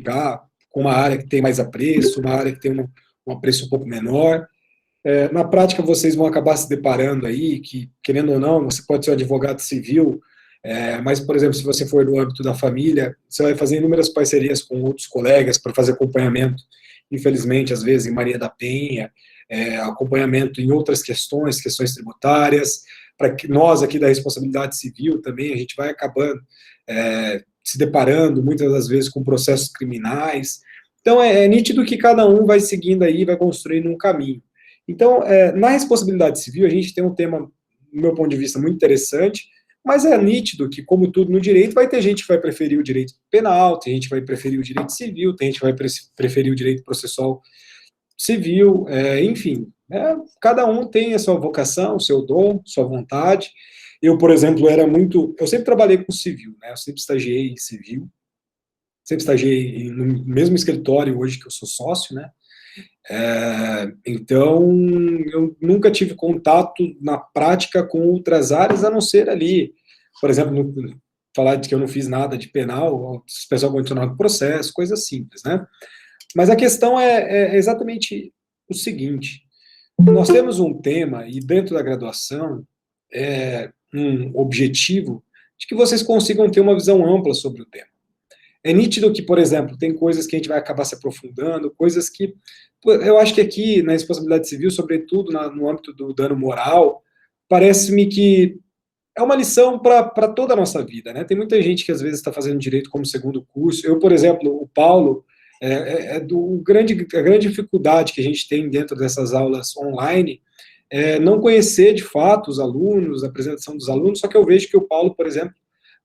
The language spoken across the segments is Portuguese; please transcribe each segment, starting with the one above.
identificar com uma área que tem mais apreço, uma área que tem um apreço um pouco menor. Na prática, vocês vão acabar se deparando aí, que, querendo ou não, você pode ser um advogado civil, mas, por exemplo, se você for no âmbito da família, você vai fazer inúmeras parcerias com outros colegas para fazer acompanhamento, infelizmente, às vezes, em Maria da Penha, acompanhamento em outras questões, questões tributárias, para que nós aqui da responsabilidade civil também, a gente vai acabando se deparando, muitas das vezes, com processos criminais. Então, é nítido que cada um vai seguindo aí, vai construindo um caminho. Então, na responsabilidade civil, a gente tem um tema, do meu ponto de vista, muito interessante, mas é nítido que, como tudo no direito, vai ter gente que vai preferir o direito penal, tem gente que vai preferir o direito civil, tem gente que vai preferir o direito processual civil, enfim. Cada um tem a sua vocação, o seu dom, sua vontade. Eu, por exemplo, eu sempre trabalhei com civil, né? Eu sempre estagiei em civil, sempre estagiei no mesmo escritório hoje que eu sou sócio, né? Então, eu nunca tive contato na prática com outras áreas, a não ser ali, por exemplo, falar de que eu não fiz nada de penal, o pessoal continuar com o processo, coisas simples, né? Mas a questão é exatamente o seguinte: nós temos um tema, e dentro da graduação, um objetivo de que vocês consigam ter uma visão ampla sobre o tema. É nítido que, por exemplo, tem coisas que a gente vai acabar se aprofundando, coisas que, eu acho que aqui, na responsabilidade civil, sobretudo no âmbito do dano moral, parece-me que é uma lição para toda a nossa vida, né? Tem muita gente que às vezes está fazendo direito como segundo curso. Eu, por exemplo, o Paulo, a grande dificuldade que a gente tem dentro dessas aulas online não conhecer de fato os alunos, a apresentação dos alunos, só que eu vejo que o Paulo, por exemplo,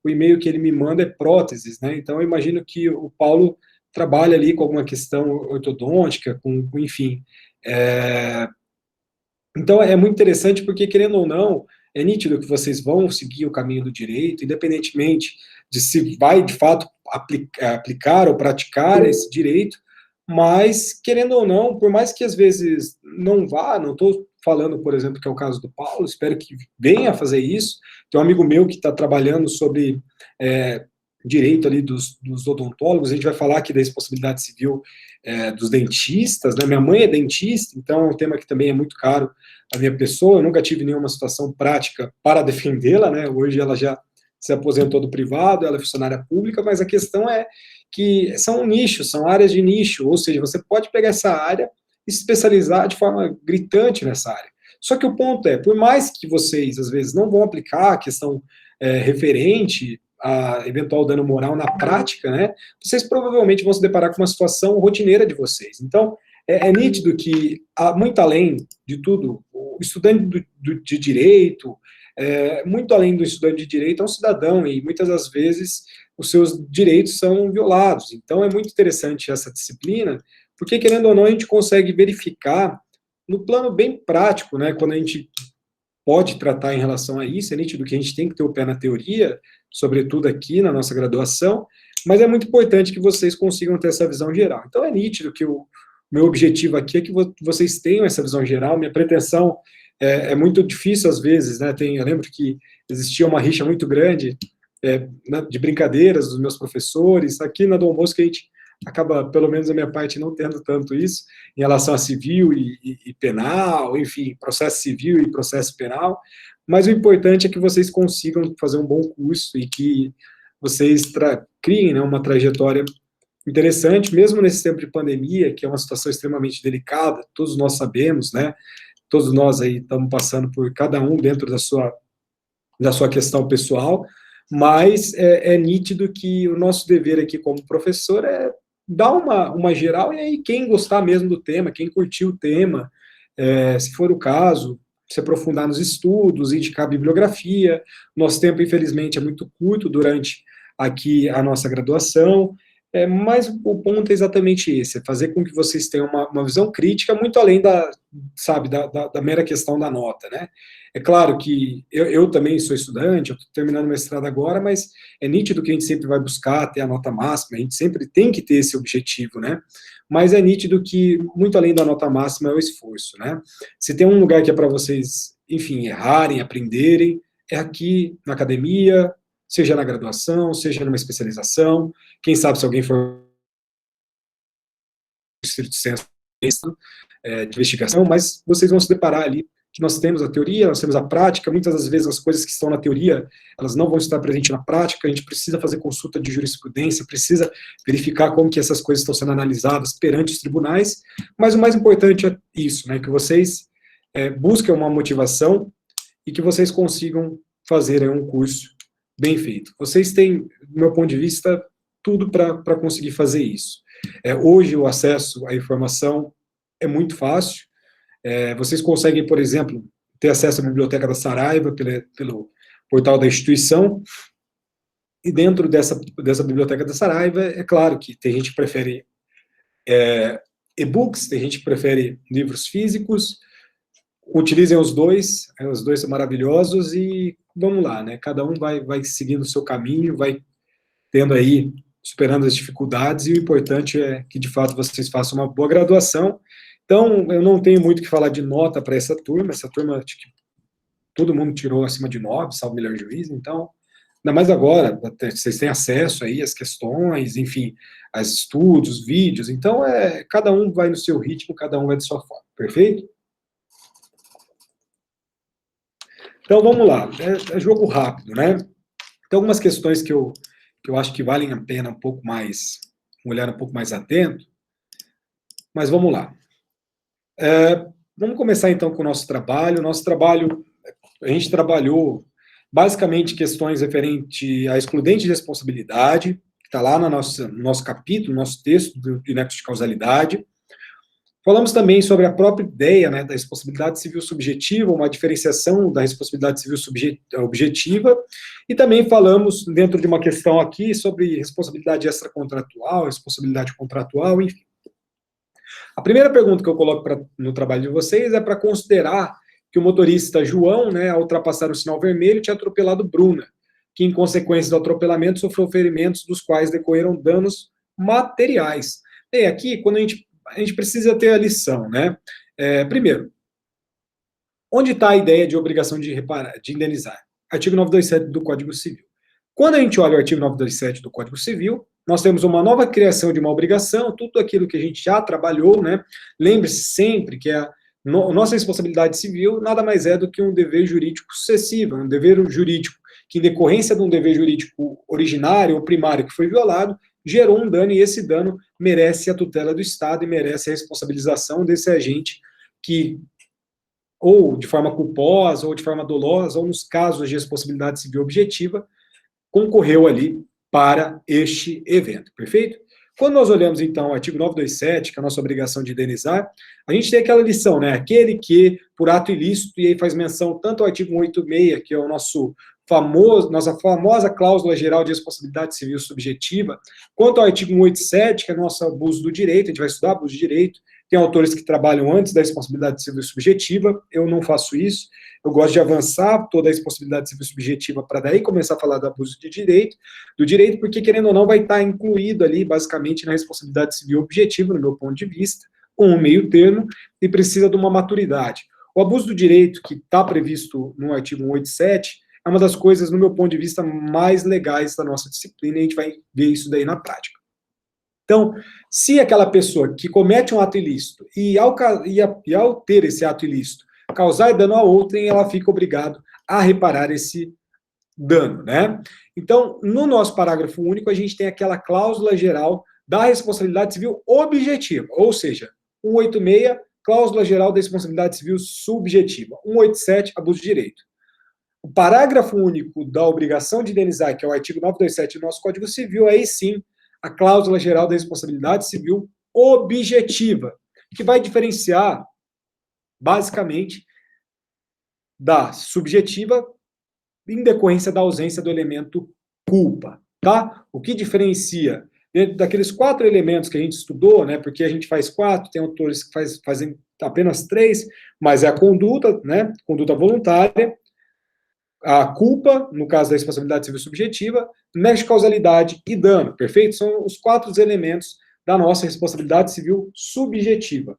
o e-mail que ele me manda é próteses, né? Então eu imagino que o Paulo trabalha ali com alguma questão ortodôntica, enfim. Então é muito interessante porque, querendo ou não, é nítido que vocês vão seguir o caminho do direito, independentemente de se vai de fato aplicar ou praticar esse direito, mas, querendo ou não, por mais que às vezes não vá, não estou falando, por exemplo, que é o caso do Paulo, espero que venha a fazer isso. Tem um amigo meu que está trabalhando sobre direito ali dos odontólogos, a gente vai falar aqui da responsabilidade civil dos dentistas, né? Minha mãe é dentista, então é um tema que também é muito caro à minha pessoa. Eu nunca tive nenhuma situação prática para defendê-la, né? Hoje ela já se aposentou do privado, ela é funcionária pública, mas a questão é que são nichos, são áreas de nicho, ou seja, você pode pegar essa área e se especializar de forma gritante nessa área. Só que o ponto é, por mais que vocês, às vezes, não vão aplicar a questão referente a eventual dano moral na prática, né, vocês provavelmente vão se deparar com uma situação rotineira de vocês. Então, nítido que, muito além de tudo, o estudante de direito, muito além do estudante de direito, é um cidadão, e muitas das vezes os seus direitos são violados. Então, é muito interessante essa disciplina, porque, querendo ou não, a gente consegue verificar no plano bem prático, né, quando a gente pode tratar em relação a isso. É nítido que a gente tem que ter o pé na teoria, sobretudo aqui na nossa graduação, mas é muito importante que vocês consigam ter essa visão geral. Então, é nítido que o meu objetivo aqui é que vocês tenham essa visão geral. Minha pretensão muito difícil às vezes, né? Eu lembro que existia uma rixa muito grande de brincadeiras dos meus professores. Aqui na Dom Bosco a gente acaba, pelo menos a minha parte, não tendo tanto isso, em relação a civil e penal, enfim, processo civil e processo penal, mas o importante é que vocês consigam fazer um bom curso e que vocês criem, né, uma trajetória interessante, mesmo nesse tempo de pandemia, que é uma situação extremamente delicada, todos nós sabemos, né, todos nós aí estamos passando por cada um dentro da sua questão pessoal, mas é nítido que o nosso dever aqui como professor é dar uma geral, e aí quem gostar mesmo do tema, quem curtiu o tema, se for o caso, se aprofundar nos estudos, indicar a bibliografia. Nosso tempo, infelizmente, é muito curto durante aqui a nossa graduação, mas o ponto é exatamente esse, é fazer com que vocês tenham uma visão crítica muito além da mera questão da nota, né? É claro que eu também sou estudante, eu estou terminando o mestrado agora, mas é nítido que a gente sempre vai buscar ter a nota máxima, a gente sempre tem que ter esse objetivo, né? Mas é nítido que, muito além da nota máxima, é o esforço, né? Se tem um lugar que é para vocês, enfim, errarem, aprenderem, é aqui na academia, seja na graduação, seja numa especialização. Quem sabe se alguém for estrito senso de investigação, mas vocês vão se deparar ali que nós temos a teoria, nós temos a prática, muitas das vezes as coisas que estão na teoria, elas não vão estar presentes na prática, a gente precisa fazer consulta de jurisprudência, precisa verificar como que essas coisas estão sendo analisadas perante os tribunais, mas o mais importante é isso, né, que vocês busquem uma motivação e que vocês consigam fazer um curso bem feito. Vocês têm, do meu ponto de vista, tudo para conseguir fazer isso. Hoje o acesso à informação é muito fácil. Vocês conseguem, por exemplo, ter acesso à biblioteca da Saraiva pelo portal da instituição, e dentro dessa biblioteca da Saraiva, é claro que tem gente que prefere e-books, tem gente que prefere livros físicos, utilizem os dois são maravilhosos, e vamos lá, né? Cada um vai seguindo o seu caminho, vai tendo aí, superando as dificuldades, e o importante é que, de fato, vocês façam uma boa graduação. Então, eu não tenho muito o que falar de nota para essa turma, acho que todo mundo tirou acima de 9, salvo o melhor juiz, então, ainda mais agora, vocês têm acesso aí às questões, enfim, aos estudos, vídeos, então, cada um vai no seu ritmo, cada um vai de sua forma, perfeito? Então, vamos lá, é jogo rápido, né? Tem algumas questões que eu acho que valem a pena um olhar um pouco mais atento, mas vamos lá. Vamos começar então com o nosso trabalho. Nosso trabalho, a gente trabalhou basicamente questões referentes à excludente de responsabilidade, que está lá no nosso capítulo, no nosso texto de nexo de causalidade. Falamos também sobre a própria ideia, né, da responsabilidade civil subjetiva, uma diferenciação da responsabilidade civil objetiva, e também falamos, dentro de uma questão aqui, sobre responsabilidade extracontratual, responsabilidade contratual, enfim. A primeira pergunta que eu coloco no trabalho de vocês é para considerar que o motorista João, né, ao ultrapassar o sinal vermelho, tinha atropelado Bruna, que, em consequência do atropelamento, sofreu ferimentos dos quais decorreram danos materiais. E aqui, quando a gente precisa ter a lição, né? Primeiro, onde está a ideia de obrigação de indenizar? Artigo 927 do Código Civil. Quando a gente olha o artigo 927 do Código Civil, nós temos uma nova criação de uma obrigação, tudo aquilo que a gente já trabalhou, né? Lembre-se sempre que nossa responsabilidade civil nada mais é do que um dever jurídico sucessivo, um dever jurídico que, em decorrência de um dever jurídico originário ou primário que foi violado, gerou um dano, e esse dano merece a tutela do Estado e merece a responsabilização desse agente que, ou de forma culposa, ou de forma dolosa, ou nos casos de responsabilidade civil objetiva, concorreu ali para este evento, perfeito? Quando nós olhamos, então, o artigo 927, que é a nossa obrigação de indenizar, a gente tem aquela lição, né? Aquele que, por ato ilícito, e aí faz menção tanto ao artigo 186, que é o nossa famosa cláusula geral de responsabilidade civil subjetiva, quanto ao artigo 187, que é o nosso abuso do direito, a gente vai estudar abuso de direito, tem autores que trabalham antes da responsabilidade civil subjetiva, eu não faço isso, eu gosto de avançar toda a responsabilidade civil subjetiva para daí começar a falar do abuso de direito, porque, querendo ou não, vai estar incluído ali, basicamente, na responsabilidade civil objetiva, no meu ponto de vista, com um meio termo, e precisa de uma maturidade. O abuso do direito, que está previsto no artigo 187, é uma das coisas, no meu ponto de vista, mais legais da nossa disciplina, e a gente vai ver isso daí na prática. Então, se aquela pessoa que comete um ato ilícito, e ao ter esse ato ilícito, causar dano a outrem, ela fica obrigada a reparar esse dano, né? Então, no nosso parágrafo único, a gente tem aquela cláusula geral da responsabilidade civil objetiva, ou seja, 186, cláusula geral da responsabilidade civil subjetiva, 187, abuso de direito. O parágrafo único da obrigação de indenizar, que é o artigo 927 do nosso Código Civil, aí sim, a cláusula geral da responsabilidade civil objetiva, que vai diferenciar, basicamente, da subjetiva em decorrência da ausência do elemento culpa, tá? O que diferencia, dentro daqueles 4 elementos que a gente estudou, né, porque a gente faz 4, tem autores que fazem apenas 3, mas é a conduta, né, conduta voluntária, a culpa, no caso da responsabilidade civil subjetiva, nexo de causalidade e dano, perfeito? São os 4 elementos da nossa responsabilidade civil subjetiva.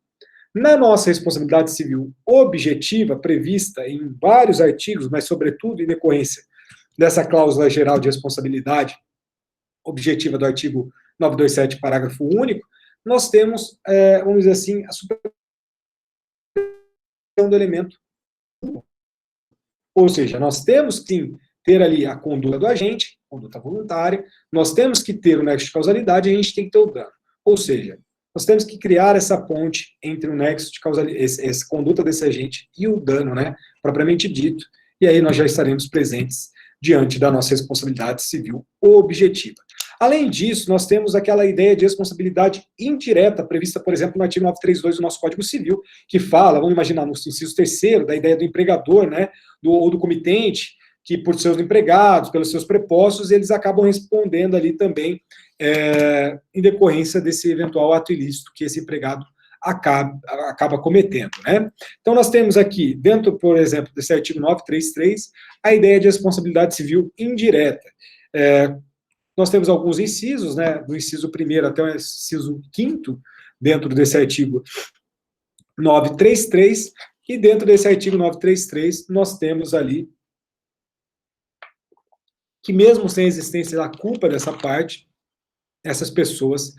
Na nossa responsabilidade civil objetiva, prevista em vários artigos, mas sobretudo em decorrência dessa cláusula geral de responsabilidade objetiva do artigo 927, parágrafo único, nós temos, vamos dizer assim, a supressão do elemento. Ou seja, nós temos que ter ali a conduta do agente, conduta voluntária, nós temos que ter o nexo de causalidade e a gente tem que ter o dano. Ou seja, nós temos que criar essa ponte entre o nexo de causalidade, essa conduta desse agente e o dano, né, propriamente dito, e aí nós já estaremos presentes diante da nossa responsabilidade civil objetiva. Além disso, nós temos aquela ideia de responsabilidade indireta, prevista, por exemplo, no artigo 932 do nosso Código Civil, que fala, vamos imaginar, no inciso 3º, da ideia do empregador, né, ou do comitente, que por seus empregados, pelos seus prepostos, eles acabam respondendo ali também em decorrência desse eventual ato ilícito que esse empregado acaba cometendo, né? Então, nós temos aqui, dentro, por exemplo, desse artigo 933, a ideia de responsabilidade civil indireta. Nós temos alguns incisos, né, do inciso 1º até o inciso 5º, dentro desse artigo 933, e dentro desse artigo 933, nós temos ali que mesmo sem a existência da culpa dessa parte, essas pessoas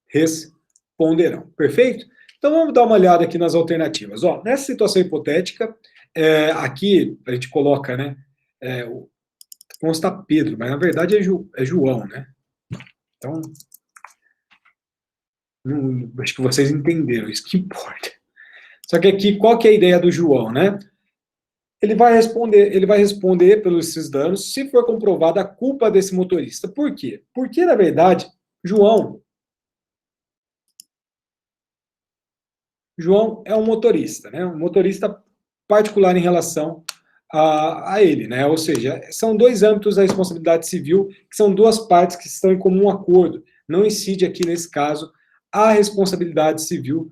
responderão. Perfeito? Então vamos dar uma olhada aqui nas alternativas. Ó, nessa situação hipotética, aqui a gente coloca, né, consta Pedro, mas na verdade é João, né? Então, acho que vocês entenderam, isso que importa. Só que aqui, qual que é a ideia do João, né? Ele vai responder pelos esses danos se for comprovada a culpa desse motorista. Por quê? Porque, na verdade, João é um motorista, né? Um motorista particular em relação a ele, né? Ou seja, são dois âmbitos da responsabilidade civil, que são duas partes que estão em comum acordo. Não incide aqui, nesse caso, a responsabilidade civil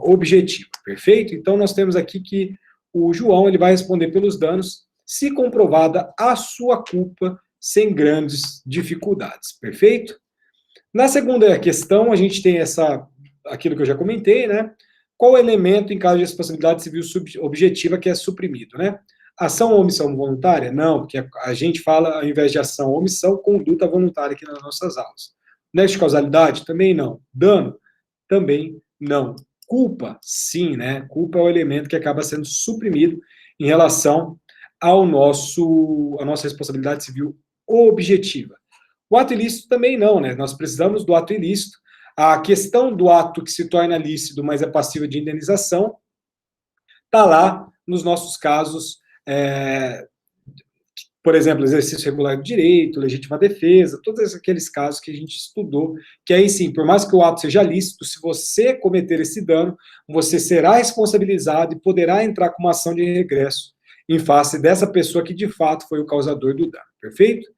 objetiva, perfeito? Então, nós temos aqui que o João ele vai responder pelos danos se comprovada a sua culpa sem grandes dificuldades, perfeito? Na segunda questão, a gente tem aquilo que eu já comentei, né? Qual elemento em caso de responsabilidade civil objetiva que é suprimido, né? Ação ou omissão voluntária? Não, porque a gente fala, ao invés de ação ou omissão, conduta voluntária aqui nas nossas aulas. Nexo de causalidade? Também não. Dano? Também não. Culpa? Sim, né? Culpa é o elemento que acaba sendo suprimido em relação à nossa responsabilidade civil objetiva. O ato ilícito também não, né? Nós precisamos do ato ilícito. A questão do ato que se torna lícito, mas é passivo de indenização, está lá nos nossos casos, por exemplo, exercício regular de direito, legítima defesa, todos aqueles casos que a gente estudou, que aí sim, por mais que o ato seja lícito, se você cometer esse dano, você será responsabilizado e poderá entrar com uma ação de regresso em face dessa pessoa que de fato foi o causador do dano, perfeito?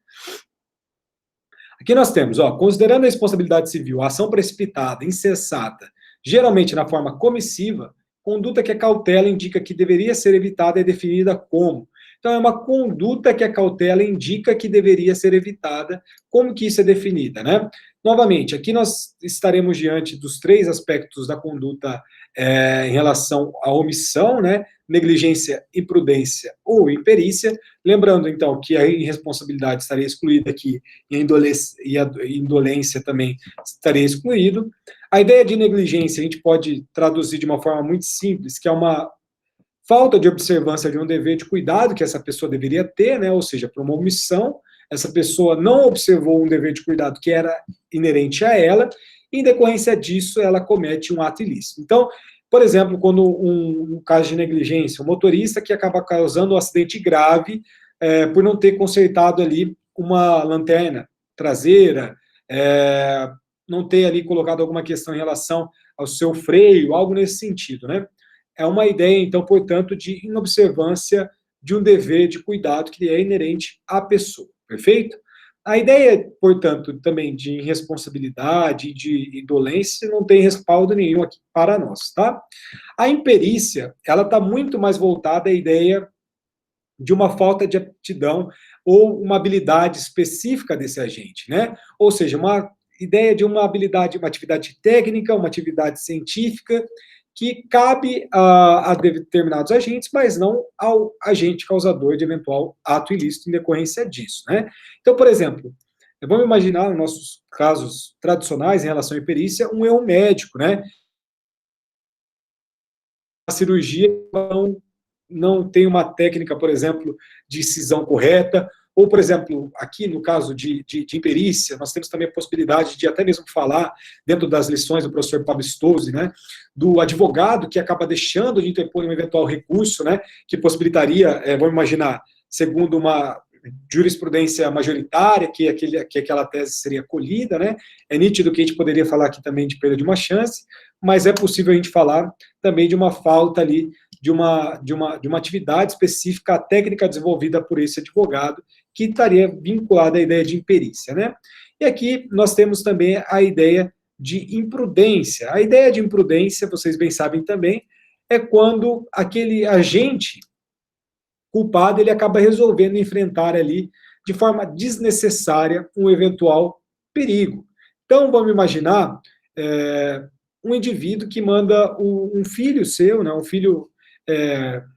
Aqui nós temos, ó, considerando a responsabilidade civil, a ação precipitada, incessada, geralmente na forma comissiva, conduta que a cautela indica que deveria ser evitada é definida como. Então, é uma conduta que a cautela indica que deveria ser evitada. Como que isso é definida, né? Novamente, aqui nós estaremos diante dos três aspectos da conduta em relação à omissão, né? Negligência, imprudência ou imperícia. Lembrando, então, que a irresponsabilidade estaria excluída aqui e a indolência também estaria excluído. A ideia de negligência a gente pode traduzir de uma forma muito simples, que é uma falta de observância de um dever de cuidado que essa pessoa deveria ter, né? Ou seja, por uma omissão, essa pessoa não observou um dever de cuidado que era inerente a ela, e em decorrência disso, ela comete um ato ilícito. Então, por exemplo, quando um caso de negligência, um motorista que acaba causando um acidente grave por não ter consertado ali uma lanterna traseira, não ter ali colocado alguma questão em relação ao seu freio, algo nesse sentido, né? É uma ideia, então, portanto, de inobservância de um dever de cuidado que é inerente à pessoa, perfeito? A ideia, portanto, também de irresponsabilidade, de indolência, não tem respaldo nenhum aqui para nós, tá? A imperícia, ela está muito mais voltada à ideia de uma falta de aptidão ou uma habilidade específica desse agente, né? Ou seja, uma ideia de uma habilidade, uma atividade técnica, uma atividade científica, que cabe a determinados agentes, mas não ao agente causador de eventual ato ilícito em decorrência disso, né? Então, por exemplo, Vamos imaginar, nos nossos casos tradicionais em relação à perícia, um erro médico, né? A cirurgia não tem uma técnica, por exemplo, de incisão correta, ou, por exemplo, aqui no caso de imperícia, nós temos também a possibilidade de até mesmo falar, dentro das lições do professor Pablo Stose, né, do advogado que acaba deixando de interpor um eventual recurso, né, que possibilitaria, vamos imaginar, segundo uma jurisprudência majoritária, que aquela tese seria acolhida, né? É nítido que a gente poderia falar aqui também de perda de uma chance, mas é possível a gente falar também de uma falta ali de uma atividade específica, técnica desenvolvida por esse advogado, que estaria vinculada à ideia de imperícia, né? E aqui nós temos também a ideia de imprudência. A ideia de imprudência, vocês bem sabem também, é quando aquele agente culpado, ele acaba resolvendo enfrentar ali, de forma desnecessária, um eventual perigo. Então, vamos imaginar um indivíduo que manda um filho seu, né, um filho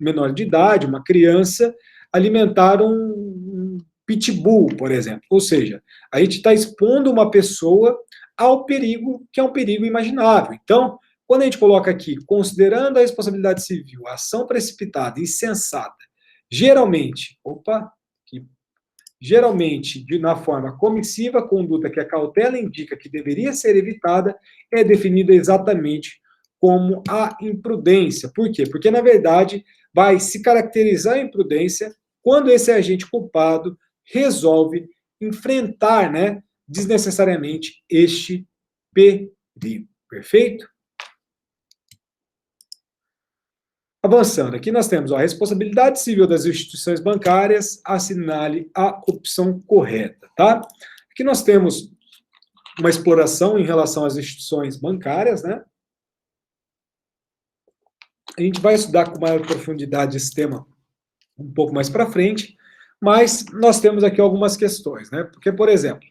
menor de idade, uma criança, alimentar um pitbull, por exemplo. Ou seja, a gente está expondo uma pessoa ao perigo, que é um perigo imaginável. Então, quando a gente coloca aqui, considerando a responsabilidade civil, a ação precipitada, insensata, geralmente, na forma comissiva, conduta que a cautela indica que deveria ser evitada, é definida exatamente como a imprudência. Por quê? Porque, na verdade, vai se caracterizar a imprudência quando esse agente culpado resolve enfrentar, né, desnecessariamente este perigo. Perfeito? Avançando, aqui nós temos a responsabilidade civil das instituições bancárias, assinale a opção correta, tá? Aqui nós temos uma exploração em relação às instituições bancárias, né? A gente vai estudar com maior profundidade esse tema um pouco mais para frente, mas nós temos aqui algumas questões, né? Porque, por exemplo,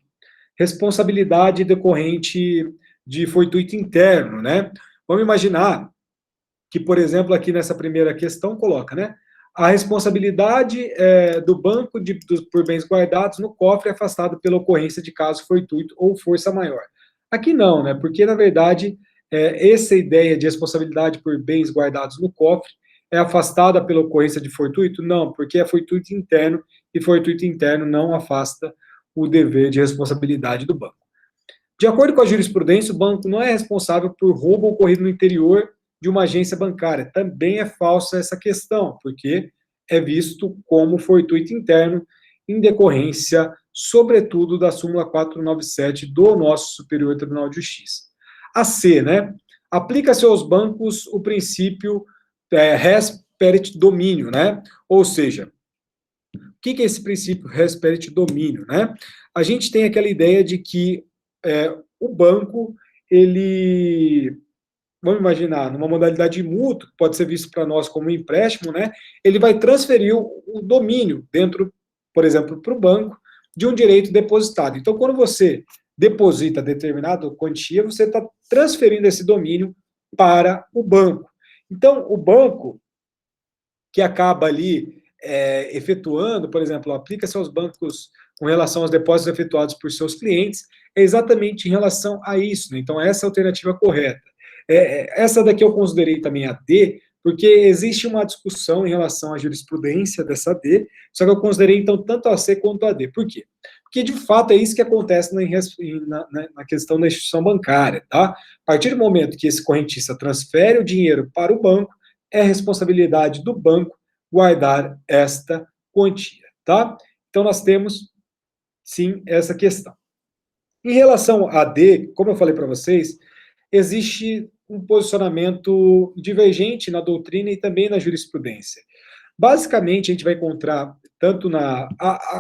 responsabilidade decorrente de fortuito interno, né? Vamos imaginar que, por exemplo, aqui nessa primeira questão coloca, né? A responsabilidade do banco por bens guardados no cofre é afastada pela ocorrência de caso fortuito ou força maior. Aqui não, né? Porque, na verdade, essa ideia de responsabilidade por bens guardados no cofre é afastada pela ocorrência de fortuito? Não, porque é fortuito interno, e fortuito interno não afasta o dever de responsabilidade do banco. De acordo com a jurisprudência, o banco não é responsável por roubo ocorrido no interior de uma agência bancária. Também é falsa essa questão, porque é visto como fortuito interno em decorrência, sobretudo, da súmula 497 do nosso Superior Tribunal de Justiça. A C, né? Aplica-se aos bancos o princípio res perit dominio, né? Ou seja, o que é esse princípio res perit dominio, né? A gente tem aquela ideia de que o banco, ele, vamos imaginar, numa modalidade de mútuo, pode ser visto para nós como um empréstimo, né? Ele vai transferir o domínio dentro, por exemplo, para o banco, de um direito depositado. Então, quando você deposita determinada quantia, você está transferindo esse domínio para o banco. Então, o banco que acaba ali efetuando, por exemplo, aplica-se aos bancos com relação aos depósitos efetuados por seus clientes, é exatamente em relação a isso, né? Então, essa é a alternativa correta. Essa daqui eu considerei também a D, porque existe uma discussão em relação à jurisprudência dessa D, só que eu considerei, então, tanto a C quanto a D. Por quê? Porque, de fato, é isso que acontece na questão da instituição bancária, tá? A partir do momento que esse correntista transfere o dinheiro para o banco, é responsabilidade do banco guardar esta quantia, tá? Então, nós temos, sim, essa questão. Em relação a D, como eu falei para vocês, existe um posicionamento divergente na doutrina e também na jurisprudência. Basicamente, a gente vai encontrar tanto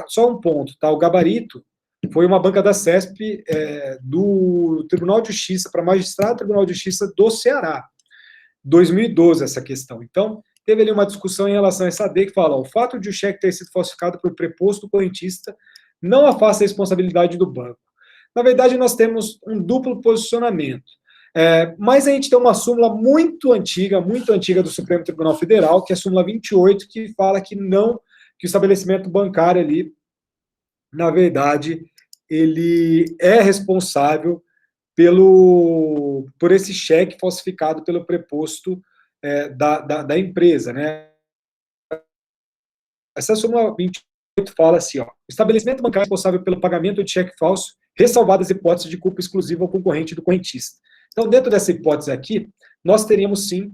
só um ponto, tá? O gabarito foi uma banca da CESP do Tribunal de Justiça para magistrado do Tribunal de Justiça do Ceará, 2012 essa questão. Então, teve ali uma discussão em relação a essa D que fala, o fato de o cheque ter sido falsificado por preposto correntista não afasta a responsabilidade do banco. Na verdade, nós temos um duplo posicionamento. Mas a gente tem uma súmula muito antiga do Supremo Tribunal Federal, que é a súmula 28, que fala que o estabelecimento bancário ali, na verdade, ele é responsável por esse cheque falsificado pelo preposto da empresa, né? Essa súmula 28 fala assim, ó, o estabelecimento bancário é responsável pelo pagamento de cheque falso, ressalvadas hipóteses de culpa exclusiva ao concorrente do correntista. Então, dentro dessa hipótese aqui, nós teríamos sim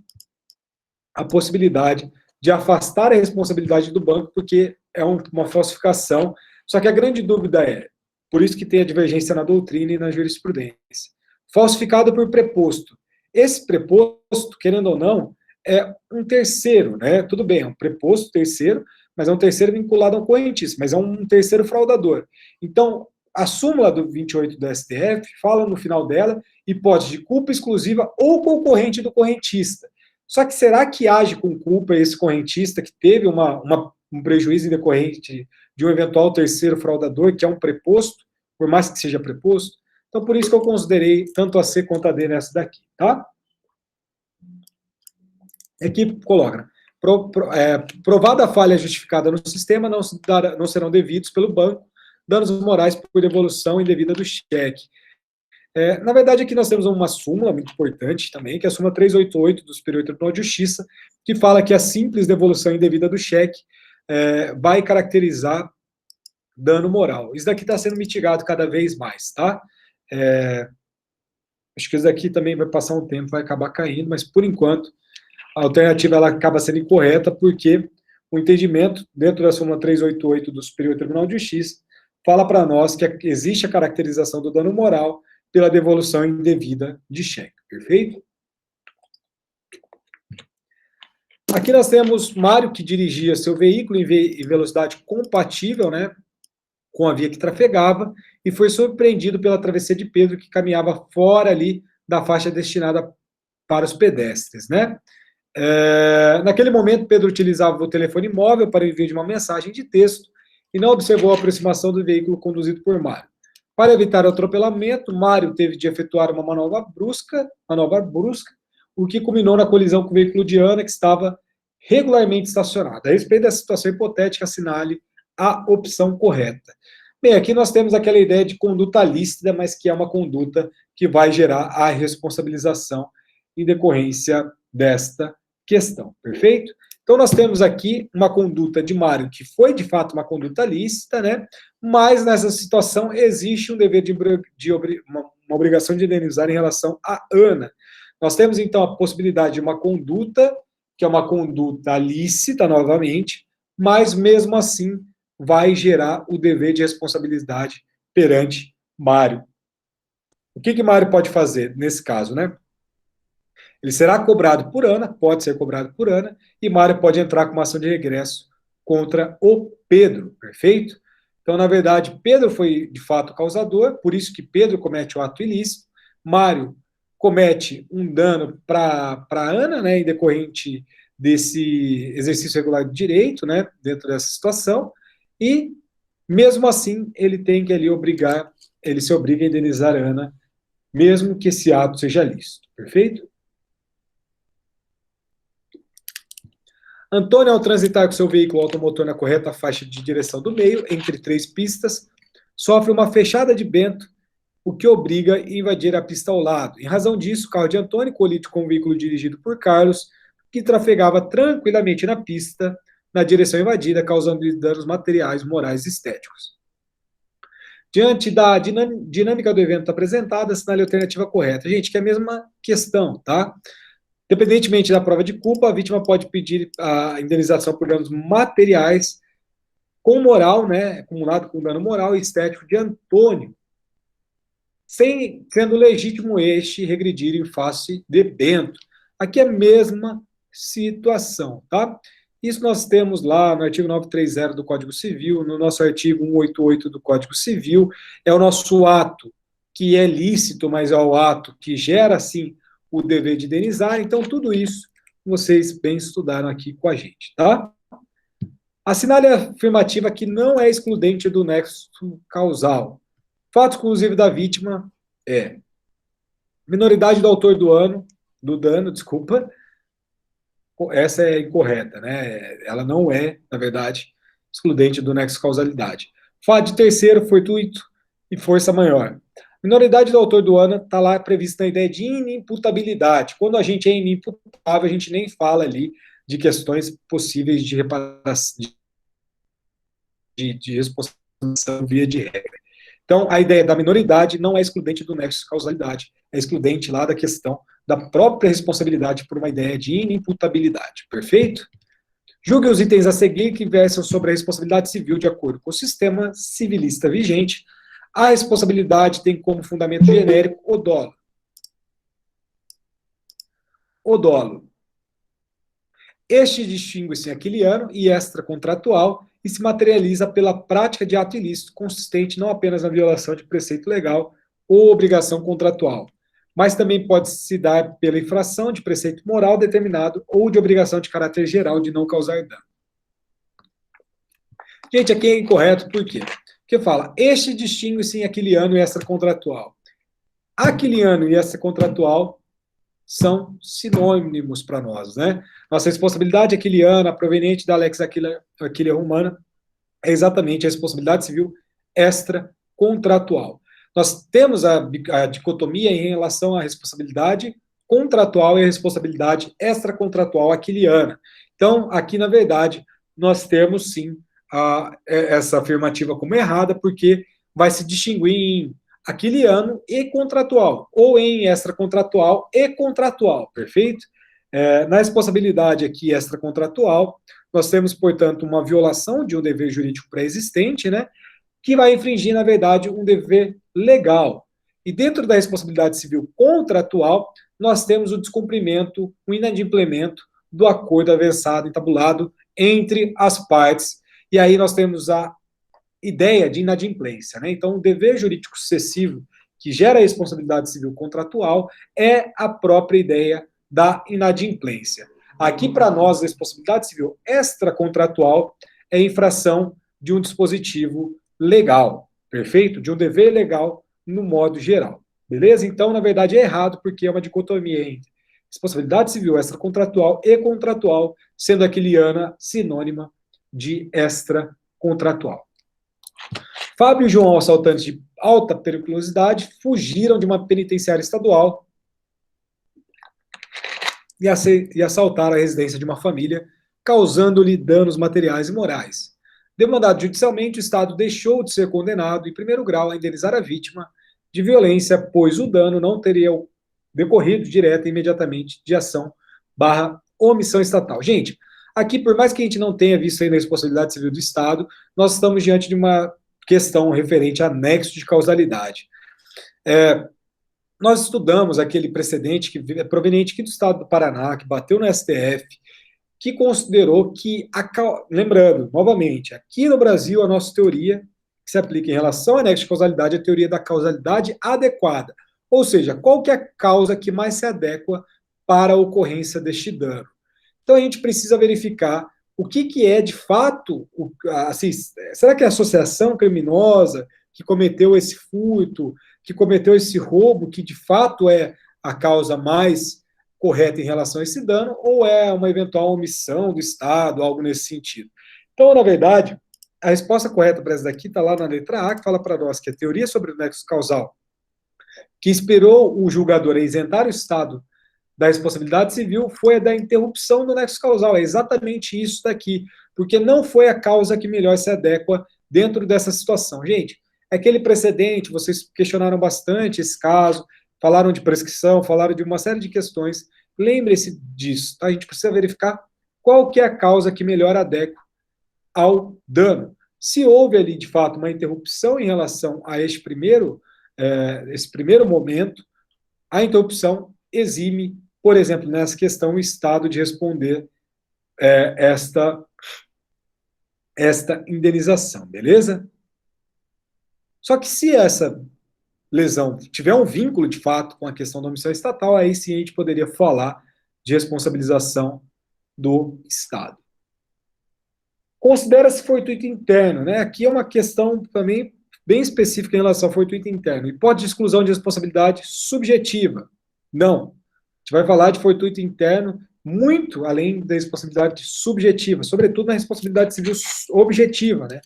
a possibilidade de afastar a responsabilidade do banco, porque é uma falsificação. Só que a grande dúvida é, por isso que tem a divergência na doutrina e na jurisprudência. Falsificado por preposto. Esse preposto, querendo ou não, é um terceiro, né? Tudo bem, é um preposto terceiro, mas é um terceiro vinculado ao correntista, mas é um terceiro fraudador. Então, a súmula do 28 do STF fala no final dela hipótese de culpa exclusiva ou concorrente do correntista. Só que será que age com culpa esse correntista que teve um prejuízo em decorrente de um eventual terceiro fraudador, que é um preposto, por mais que seja preposto? Então, por isso que eu considerei tanto a C quanto a D nessa daqui, tá? Aqui coloca, provada a falha justificada no sistema, não serão devidos pelo banco danos morais por devolução indevida do cheque. Na verdade, aqui nós temos uma súmula muito importante também, que é a súmula 388 do Superior Tribunal de Justiça, que fala que a simples devolução indevida do cheque vai caracterizar dano moral. Isso daqui está sendo mitigado cada vez mais, tá? Acho que isso daqui também vai passar um tempo, vai acabar caindo, mas por enquanto a alternativa ela acaba sendo incorreta, porque o entendimento dentro da súmula 388 do Superior Tribunal de Justiça fala para nós que existe a caracterização do dano moral pela devolução indevida de cheque, perfeito? Aqui nós temos Mário, que dirigia seu veículo em velocidade compatível, né, com a via que trafegava, e foi surpreendido pela travessia de Pedro, que caminhava fora ali da faixa destinada para os pedestres, né? Naquele momento, Pedro utilizava o telefone móvel para envio de uma mensagem de texto e não observou a aproximação do veículo conduzido por Mário. Para evitar o atropelamento, Mário teve de efetuar uma manobra brusca, o que culminou na colisão com o veículo de Ana, que estava regularmente estacionado. A respeito dessa situação hipotética, assinale a opção correta. Bem, aqui nós temos aquela ideia de conduta lícita, mas que é uma conduta que vai gerar a responsabilização em decorrência desta questão, perfeito? Então, nós temos aqui uma conduta de Mário que foi, de fato, uma conduta lícita, né? Mas, nessa situação, existe um dever uma obrigação de indenizar em relação a Ana. Nós temos, então, a possibilidade de uma conduta, que é uma conduta lícita, novamente, mas, mesmo assim, vai gerar o dever de responsabilidade perante Mário. O que Mário pode fazer nesse caso, né? Ele será cobrado por Ana, pode ser cobrado por Ana, e Mário pode entrar com uma ação de regresso contra o Pedro, perfeito? Então, na verdade, Pedro foi, de fato, causador, por isso que Pedro comete o ato ilícito, Mário comete um dano para Ana, né, em decorrente desse exercício regular de direito, né, dentro dessa situação, e, mesmo assim, ele tem que ali ele se obriga a indenizar Ana, mesmo que esse ato seja lícito, perfeito? Antônio, ao transitar com seu veículo automotor na correta faixa de direção do meio, entre três pistas, sofre uma fechada de Bento, o que obriga a invadir a pista ao lado. Em razão disso, o carro de Antônio colide com o veículo dirigido por Carlos, que trafegava tranquilamente na pista, na direção invadida, causando danos materiais, morais e estéticos. Diante da dinâmica do evento apresentada, assinale a alternativa correta. Gente, que é a mesma questão, tá? Independentemente da prova de culpa, a vítima pode pedir a indenização por danos materiais com moral, né, acumulado com dano moral e estético de Antônio, sendo legítimo este regredir em face de Bento. Aqui é a mesma situação, tá? Isso nós temos lá no artigo 930 do Código Civil, no nosso artigo 188 do Código Civil, é o nosso ato que é lícito, mas é o ato que gera, sim, o dever de indenizar. Então, tudo isso vocês bem estudaram aqui com a gente, tá? Assinale a afirmativa que não é excludente do nexo causal. Fato exclusivo da vítima é minoridade do autor do dano, desculpa, essa é incorreta, né? Ela não é, na verdade, excludente do nexo causalidade. Fato de terceiro, fortuito, e força maior. Minoridade do autor do ano está lá prevista na ideia de inimputabilidade. Quando a gente é inimputável, a gente nem fala ali de questões possíveis de reparação, de responsabilização via de regra. Então, a ideia da minoridade não é excludente do nexo de causalidade, é excludente lá da questão da própria responsabilidade por uma ideia de inimputabilidade. Perfeito? Julgue os itens a seguir que versam sobre a responsabilidade civil de acordo com o sistema civilista vigente. A responsabilidade tem como fundamento genérico o dolo. O dolo. Este distingue-se em aquiliano e extracontratual e se materializa pela prática de ato ilícito consistente não apenas na violação de preceito legal ou obrigação contratual, mas também pode se dar pela infração de preceito moral determinado ou de obrigação de caráter geral de não causar dano. Gente, aqui é incorreto, por quê? Porque fala, este distingue-se em aquiliano e extracontratual. Aquiliano e extracontratual são sinônimos para nós, né? Nossa responsabilidade aquiliana, proveniente da lex aquilia romana, é exatamente a responsabilidade civil extracontratual. Nós temos a dicotomia em relação à responsabilidade contratual e a responsabilidade extracontratual aquiliana. Então, aqui, na verdade, nós temos, sim, essa afirmativa como errada, porque vai se distinguir em aquiliano e contratual, ou em extracontratual e contratual, perfeito? Na responsabilidade aqui extracontratual, nós temos, portanto, uma violação de um dever jurídico pré-existente, né, que vai infringir, na verdade, um dever legal. E dentro da responsabilidade civil contratual, nós temos o descumprimento, o inadimplemento do acordo avançado e tabulado entre as partes. E aí nós temos a ideia de inadimplência, né? Então, o dever jurídico sucessivo que gera a responsabilidade civil contratual é a própria ideia da inadimplência. Aqui, para nós, a responsabilidade civil extracontratual é infração de um dispositivo legal, perfeito? De um dever legal no modo geral, beleza? Então, na verdade, é errado, porque é uma dicotomia entre responsabilidade civil extracontratual e contratual, sendo aquiliana sinônima de extracontratual. Fábio e João, assaltantes de alta periculosidade, fugiram de uma penitenciária estadual e assaltaram a residência de uma família, causando-lhe danos materiais e morais. Demandado judicialmente, o Estado deixou de ser condenado em primeiro grau a indenizar a vítima de violência, pois o dano não teria decorrido direta e imediatamente de ação / omissão estatal. Gente, aqui, por mais que a gente não tenha visto ainda a responsabilidade civil do Estado, nós estamos diante de uma questão referente a nexo de causalidade. Nós estudamos aquele precedente que é proveniente aqui do Estado do Paraná, que bateu no STF, que considerou que, lembrando, novamente, aqui no Brasil, a nossa teoria que se aplica em relação a nexo de causalidade é a teoria da causalidade adequada, ou seja, qual que é a causa que mais se adequa para a ocorrência deste dano. Então, a gente precisa verificar o que é, de fato, assim, será que é a associação criminosa que cometeu esse furto, que cometeu esse roubo, que de fato é a causa mais correta em relação a esse dano, ou é uma eventual omissão do Estado, algo nesse sentido? Então, na verdade, a resposta correta para essa daqui está lá na letra A, que fala para nós que a teoria sobre o nexo causal, que inspirou o julgador a isentar o Estado da responsabilidade civil, foi a da interrupção do nexo causal. É exatamente isso daqui, porque não foi a causa que melhor se adequa dentro dessa situação. Gente, aquele precedente, vocês questionaram bastante esse caso, falaram de prescrição, falaram de uma série de questões. Lembre-se disso, tá? A gente precisa verificar qual que é a causa que melhor adequa ao dano. Se houve ali, de fato, uma interrupção em relação a esse primeiro momento, a interrupção exime, por exemplo, nessa questão, o Estado de responder esta indenização, beleza? Só que se essa lesão tiver um vínculo, de fato, com a questão da omissão estatal, aí sim a gente poderia falar de responsabilização do Estado. Considera-se fortuito interno, né? Aqui é uma questão também bem específica em relação ao fortuito interno. Hipótese de exclusão de responsabilidade subjetiva. Não. A gente vai falar de fortuito interno muito além da responsabilidade subjetiva, sobretudo na responsabilidade civil objetiva, né?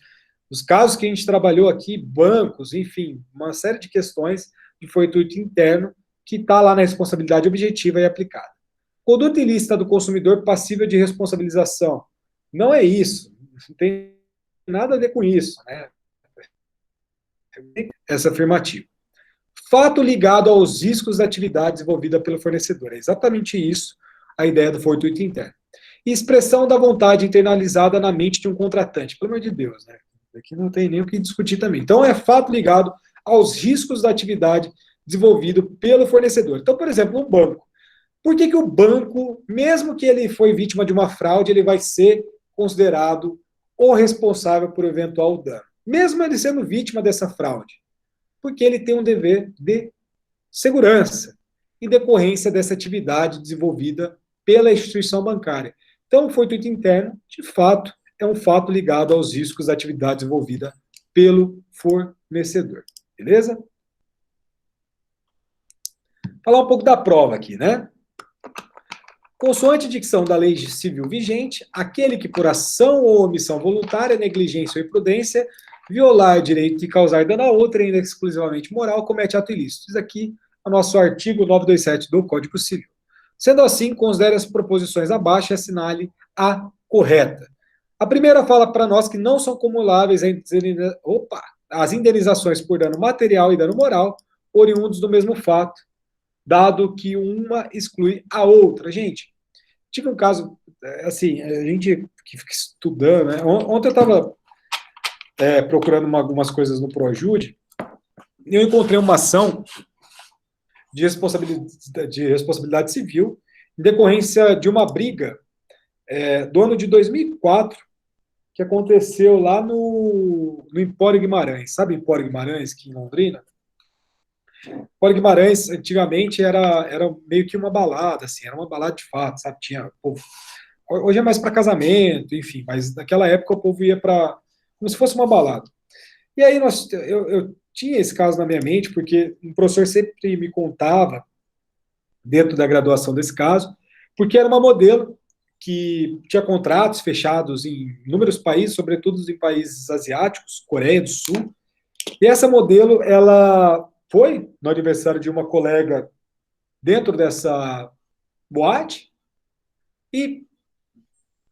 Os casos que a gente trabalhou aqui, bancos, enfim, uma série de questões de fortuito interno que está lá na responsabilidade objetiva e aplicada. Conduta ilícita do consumidor passível de responsabilização. Não é isso, não tem nada a ver com isso, né? Essa afirmativa. Fato ligado aos riscos da atividade desenvolvida pelo fornecedor. É exatamente isso a ideia do fortuito interno. E expressão da vontade internalizada na mente de um contratante. Pelo amor de Deus, né? Aqui não tem nem o que discutir também. Então, é fato ligado aos riscos da atividade desenvolvido pelo fornecedor. Então, por exemplo, um banco. Por que o banco, mesmo que ele foi vítima de uma fraude, ele vai ser considerado o responsável por eventual dano? Mesmo ele sendo vítima dessa fraude. Porque ele tem um dever de segurança e decorrência dessa atividade desenvolvida pela instituição bancária. Então, o fortuito interno, de fato, é um fato ligado aos riscos da atividade desenvolvida pelo fornecedor. Beleza? Falar um pouco da prova aqui, né? Consoante a dicção da lei civil vigente, aquele que por ação ou omissão voluntária, negligência ou imprudência, violar direito de causar dano a outra, ainda exclusivamente moral, comete ato ilícito. Isso aqui é o nosso artigo 927 do Código Civil. Sendo assim, considere as proposições abaixo e assinale a correta. A primeira fala para nós que não são cumuláveis as indenizações por dano material e dano moral, oriundos do mesmo fato, dado que uma exclui a outra. Gente, tive um caso, assim, a gente que fica estudando, né? Ontem eu estava procurando algumas coisas no Projude, e eu encontrei uma ação de responsabilidade civil em decorrência de uma briga do ano de 2004, que aconteceu lá no Empório Guimarães. Sabe Empório Guimarães, aqui em Londrina? Empório Guimarães, antigamente, era meio que uma balada, assim, era uma balada de fato, sabe? Tinha povo. Hoje é mais para casamento, enfim, mas naquela época o povo ia para como se fosse uma balada. E aí eu tinha esse caso na minha mente, porque um professor sempre me contava, dentro da graduação desse caso, porque era uma modelo que tinha contratos fechados em inúmeros países, sobretudo em países asiáticos, Coreia do Sul, e essa modelo, ela foi no aniversário de uma colega dentro dessa boate, e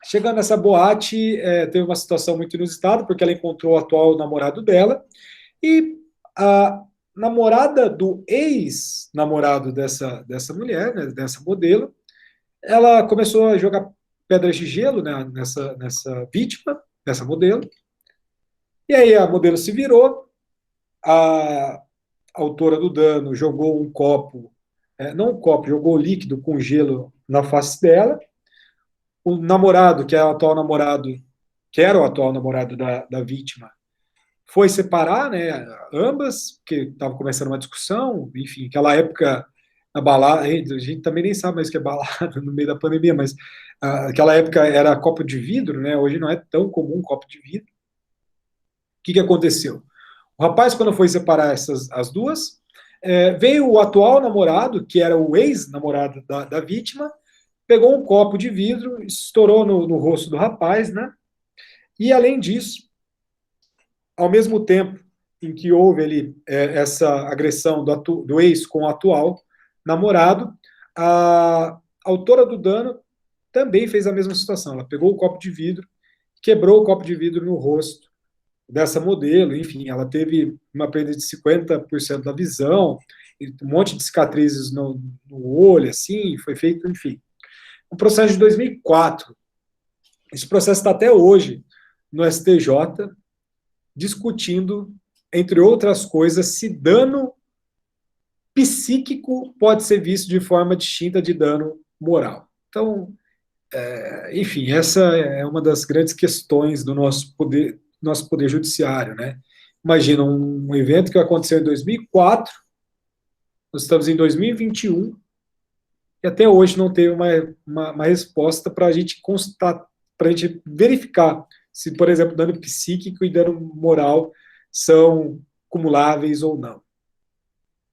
chegando nessa boate, teve uma situação muito inusitada, porque ela encontrou o atual namorado dela, e a namorada do ex-namorado dessa mulher, né, dessa modelo, ela começou a jogar pedras de gelo, né, nessa vítima, nessa modelo, e aí a modelo se virou, a autora do dano jogou um copo, não um copo, jogou líquido com gelo na face dela, o namorado, que é o atual namorado, que era o atual namorado da vítima, foi separar, né, ambas, que estavam começando uma discussão, enfim, aquela época, na balada, a gente também nem sabe mais o que é balada no meio da pandemia, mas aquela época era copo de vidro, né, hoje não é tão comum copo de vidro. O que aconteceu? O rapaz, quando foi separar as duas, veio o atual namorado, que era o ex-namorado da vítima, pegou um copo de vidro, estourou no rosto do rapaz, né, e além disso, ao mesmo tempo em que houve ali essa agressão do ex com o atual namorado, a autora do dano também fez a mesma situação. Ela pegou o copo de vidro, quebrou o copo de vidro no rosto dessa modelo, enfim, ela teve uma perda de 50% da visão, um monte de cicatrizes no olho, assim, foi feito, enfim. Um processo de 2004. Esse processo está até hoje no STJ, discutindo, entre outras coisas, se dano psíquico pode ser visto de forma distinta de dano moral. Então, enfim, essa é uma das grandes questões do nosso poder judiciário, né? Imagina um evento que aconteceu em 2004, nós estamos em 2021, e até hoje não teve uma resposta para a gente constatar, para a gente verificar se, por exemplo, dano psíquico e dano moral são cumuláveis ou não.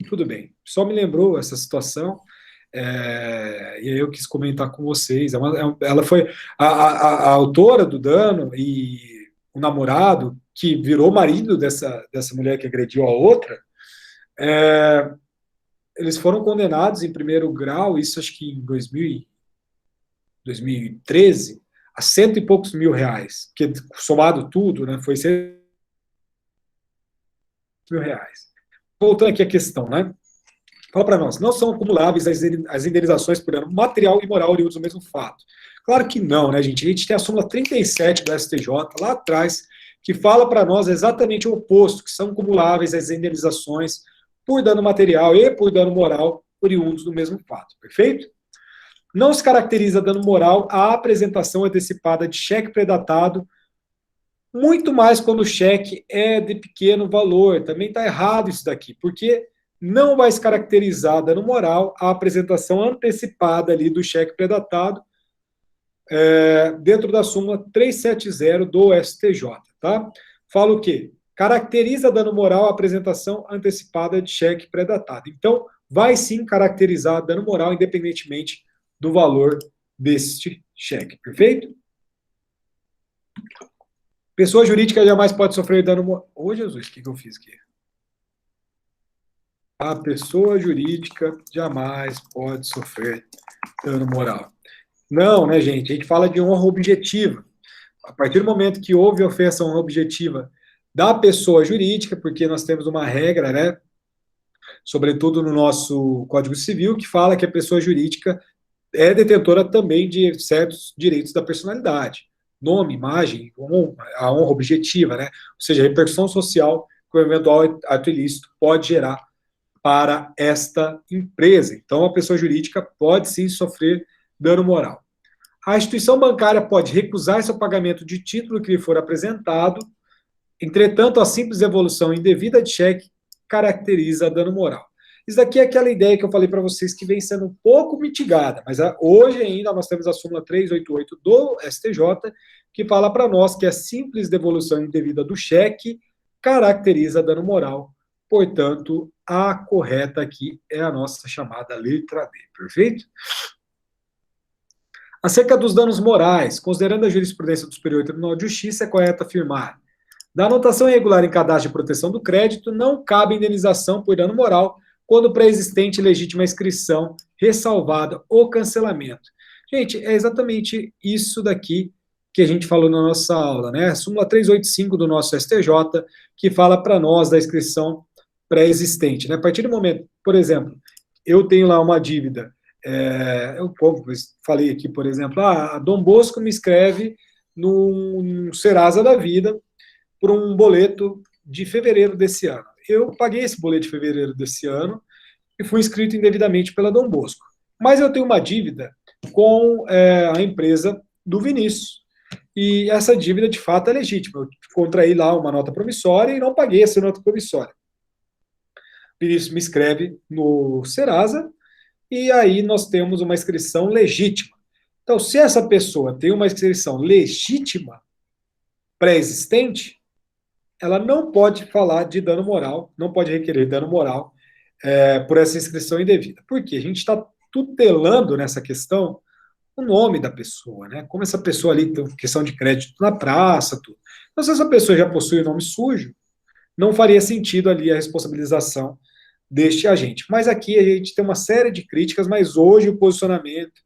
Tudo bem. Só me lembrou essa situação, e aí eu quis comentar com vocês. Ela foi a autora do dano, e o namorado, que virou marido dessa mulher que agrediu a outra, eles foram condenados em primeiro grau, isso acho que em 2013, a cento e poucos mil reais, que somado tudo, né, foi 100 mil reais. Voltando aqui à questão, né? Fala para nós, não são acumuláveis as indenizações por dano material e moral oriundos do mesmo fato. Claro que não, né, gente? A gente tem a súmula 37 do STJ lá atrás, que fala para nós exatamente o oposto, que são acumuláveis as indenizações por dano material e por dano moral oriundos do mesmo fato, perfeito? Não se caracteriza dano moral a apresentação antecipada de cheque predatado, muito mais quando o cheque é de pequeno valor. Também está errado isso daqui, porque não vai se caracterizar dano moral a apresentação antecipada ali do cheque predatado dentro da súmula 370 do STJ, tá? Fala o quê? Caracteriza dano moral a apresentação antecipada de cheque predatado. Então, vai sim caracterizar dano moral independentemente do valor deste cheque, perfeito? Pessoa jurídica jamais pode sofrer dano moral. Ô, Jesus, o que eu fiz aqui? A pessoa jurídica jamais pode sofrer dano moral. Não, né, gente? A gente fala de honra objetiva. A partir do momento que houve ofensa à honra objetiva da pessoa jurídica, porque nós temos uma regra, né, sobretudo no nosso Código Civil, que fala que a pessoa jurídica é detentora também de certos direitos da personalidade. Nome, imagem, a honra objetiva, né? Ou seja, a repercussão social que o eventual ato ilícito pode gerar para esta empresa. Então, a pessoa jurídica pode sim sofrer dano moral. A instituição bancária pode recusar seu pagamento de título que lhe for apresentado, entretanto, a simples devolução indevida de cheque caracteriza dano moral. Isso daqui é aquela ideia que eu falei para vocês que vem sendo um pouco mitigada, mas hoje ainda nós temos a súmula 388 do STJ, que fala para nós que a simples devolução indevida do cheque caracteriza dano moral. Portanto, a correta aqui é a nossa chamada letra D, perfeito? Acerca dos danos morais, considerando a jurisprudência do Superior Tribunal de Justiça, é correto afirmar: da anotação irregular em cadastro de proteção do crédito, não cabe indenização por dano moral quando pré-existente legítima inscrição, ressalvada ou cancelamento. Gente, é exatamente isso daqui que a gente falou na nossa aula, né? Súmula 385 do nosso STJ, que fala para nós da inscrição pré-existente, né? A partir do momento, por exemplo, eu tenho lá uma dívida, eu falei aqui, por exemplo, a Dom Bosco me escreve no Serasa da Vida por um boleto de fevereiro desse ano. Eu paguei esse boleto de fevereiro desse ano e fui inscrito indevidamente pela Dom Bosco. Mas eu tenho uma dívida com a empresa do Vinícius. E essa dívida, de fato, é legítima. Eu contraí lá uma nota promissória e não paguei essa nota promissória. O Vinícius me escreve no Serasa e aí nós temos uma inscrição legítima. Então, se essa pessoa tem uma inscrição legítima, pré-existente, ela não pode falar de dano moral, não pode requerer dano moral por essa inscrição indevida. Por quê? A gente está tutelando nessa questão o nome da pessoa, né? Como essa pessoa ali tem questão de crédito na praça, tudo. Então, se essa pessoa já possui o nome sujo, não faria sentido ali a responsabilização deste agente. Mas aqui a gente tem uma série de críticas, mas hoje o posicionamento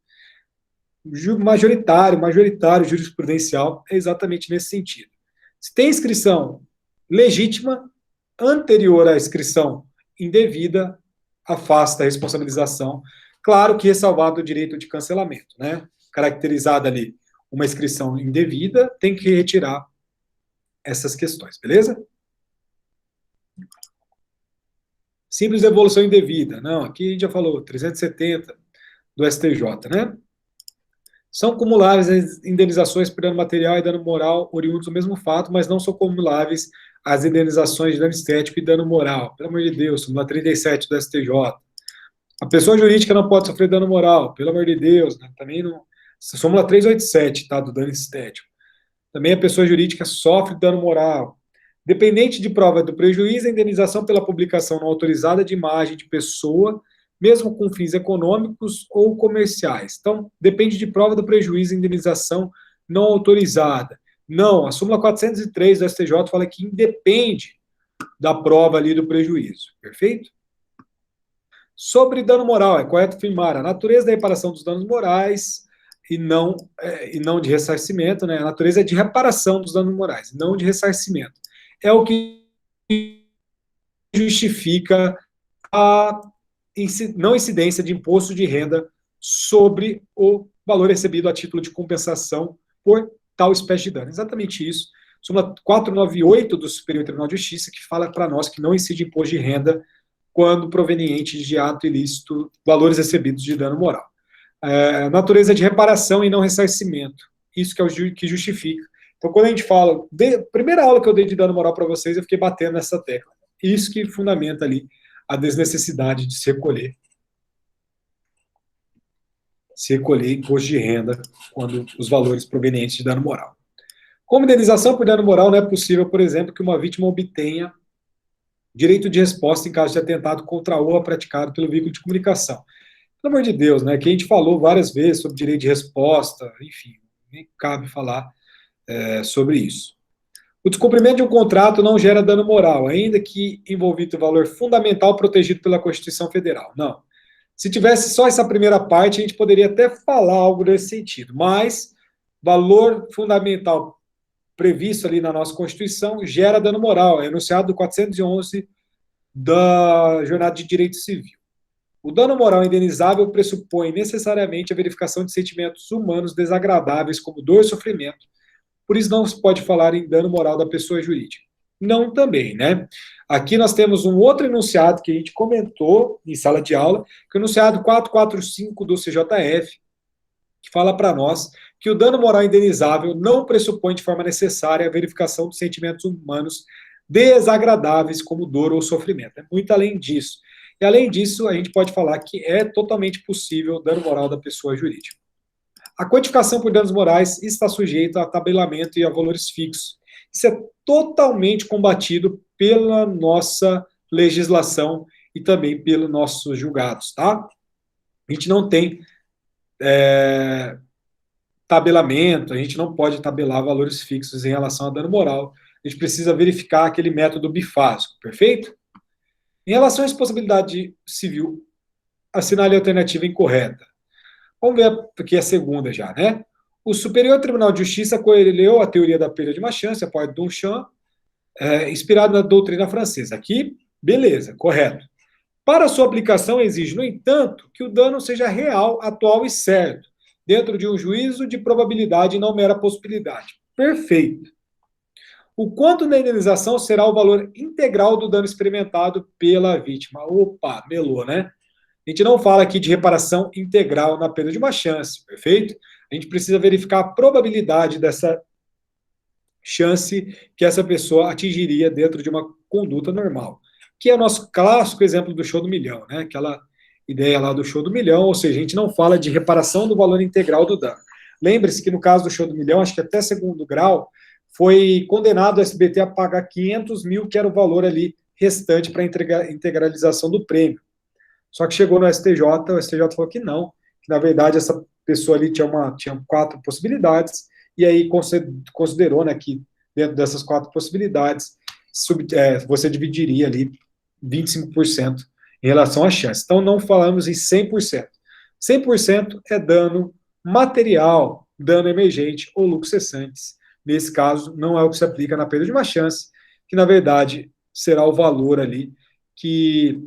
majoritário, jurisprudencial, é exatamente nesse sentido. Se tem inscrição legítima, anterior à inscrição indevida, afasta a responsabilização, claro que ressalvado o direito de cancelamento, né? Caracterizada ali uma inscrição indevida, tem que retirar essas questões, beleza? Simples devolução indevida. Não, aqui a gente já falou, 370 do STJ, né? São cumuláveis as indenizações por dano material e dano moral oriundos do mesmo fato, mas não são cumuláveis as indenizações de dano estético e dano moral. Pelo amor de Deus, súmula 37 do STJ. A pessoa jurídica não pode sofrer dano moral, pelo amor de Deus, né? Também não. Súmula 387, tá? Do dano estético. Também a pessoa jurídica sofre dano moral. Dependente de prova do prejuízo, a indenização pela publicação não autorizada de imagem de pessoa, mesmo com fins econômicos ou comerciais. Então, depende de prova do prejuízo, indenização não autorizada. Não, a súmula 403 do STJ fala que independe da prova ali do prejuízo, perfeito? Sobre dano moral, é correto afirmar a natureza da reparação dos danos morais e não de ressarcimento, né? A natureza é de reparação dos danos morais, não de ressarcimento. É o que justifica a não incidência de imposto de renda sobre o valor recebido a título de compensação por tal espécie de dano. Exatamente isso. Súmula 498 do Superior Tribunal de Justiça, que fala para nós que não incide imposto de renda quando proveniente de ato ilícito, valores recebidos de dano moral. Natureza de reparação e não ressarcimento. Isso que é o que justifica. Então, quando a gente fala, primeira aula que eu dei de dano moral para vocês, eu fiquei batendo nessa tecla. Isso que fundamenta ali a desnecessidade de se recolher imposto de renda quando os valores provenientes de dano moral. Como indenização por dano moral, não é possível, por exemplo, que uma vítima obtenha direito de resposta em caso de atentado contra a honra praticado pelo veículo de comunicação. Pelo amor de Deus, né? Que a gente falou várias vezes sobre direito de resposta, enfim, nem cabe falar sobre isso. O descumprimento de um contrato não gera dano moral, ainda que envolvido valor fundamental protegido pela Constituição Federal. Não. Se tivesse só essa primeira parte, a gente poderia até falar algo nesse sentido, mas valor fundamental previsto ali na nossa Constituição gera dano moral, é enunciado do 411 da Jornada de Direito Civil. O dano moral indenizável pressupõe necessariamente a verificação de sentimentos humanos desagradáveis como dor e sofrimento. Por isso não se pode falar em dano moral da pessoa jurídica. Não também, né? Aqui nós temos um outro enunciado que a gente comentou em sala de aula, que é o enunciado 445 do CJF, que fala para nós que o dano moral indenizável não pressupõe de forma necessária a verificação dos sentimentos humanos desagradáveis como dor ou sofrimento. É muito além disso. E além disso, a gente pode falar que é totalmente possível o dano moral da pessoa jurídica. A quantificação por danos morais está sujeita a tabelamento e a valores fixos. Isso é totalmente combatido pela nossa legislação e também pelos nossos julgados, tá? A gente não tem tabelamento, a gente não pode tabelar valores fixos em relação a dano moral. A gente precisa verificar aquele método bifásico, perfeito? Em relação à responsabilidade civil, assinale a alternativa incorreta. Vamos ver aqui a segunda já, né? O Superior Tribunal de Justiça acolheu a teoria da perda de uma chance, a parte Duchamp, inspirado na doutrina francesa. Aqui, beleza, correto. Para sua aplicação, exige, no entanto, que o dano seja real, atual e certo, dentro de um juízo de probabilidade e não mera possibilidade. Perfeito. O quanto da indenização será o valor integral do dano experimentado pela vítima. Opa, melou, né? A gente não fala aqui de reparação integral na perda de uma chance, perfeito? A gente precisa verificar a probabilidade dessa chance que essa pessoa atingiria dentro de uma conduta normal, que é o nosso clássico exemplo do show do milhão, né? Aquela ideia lá do show do milhão, ou seja, a gente não fala de reparação do valor integral do dano. Lembre-se que no caso do show do milhão, acho que até segundo grau, foi condenado o SBT a pagar 500 mil, que era o valor ali restante para a integralização do prêmio. Só que chegou no STJ, o STJ falou que não, que na verdade essa pessoa ali tinha 4 possibilidades, e aí considerou, né, que dentro dessas 4 possibilidades, você dividiria ali 25% em relação à chance. Então não falamos em 100%. 100% é dano material, dano emergente ou lucros cessantes. Nesse caso, não é o que se aplica na perda de uma chance, que na verdade será o valor ali que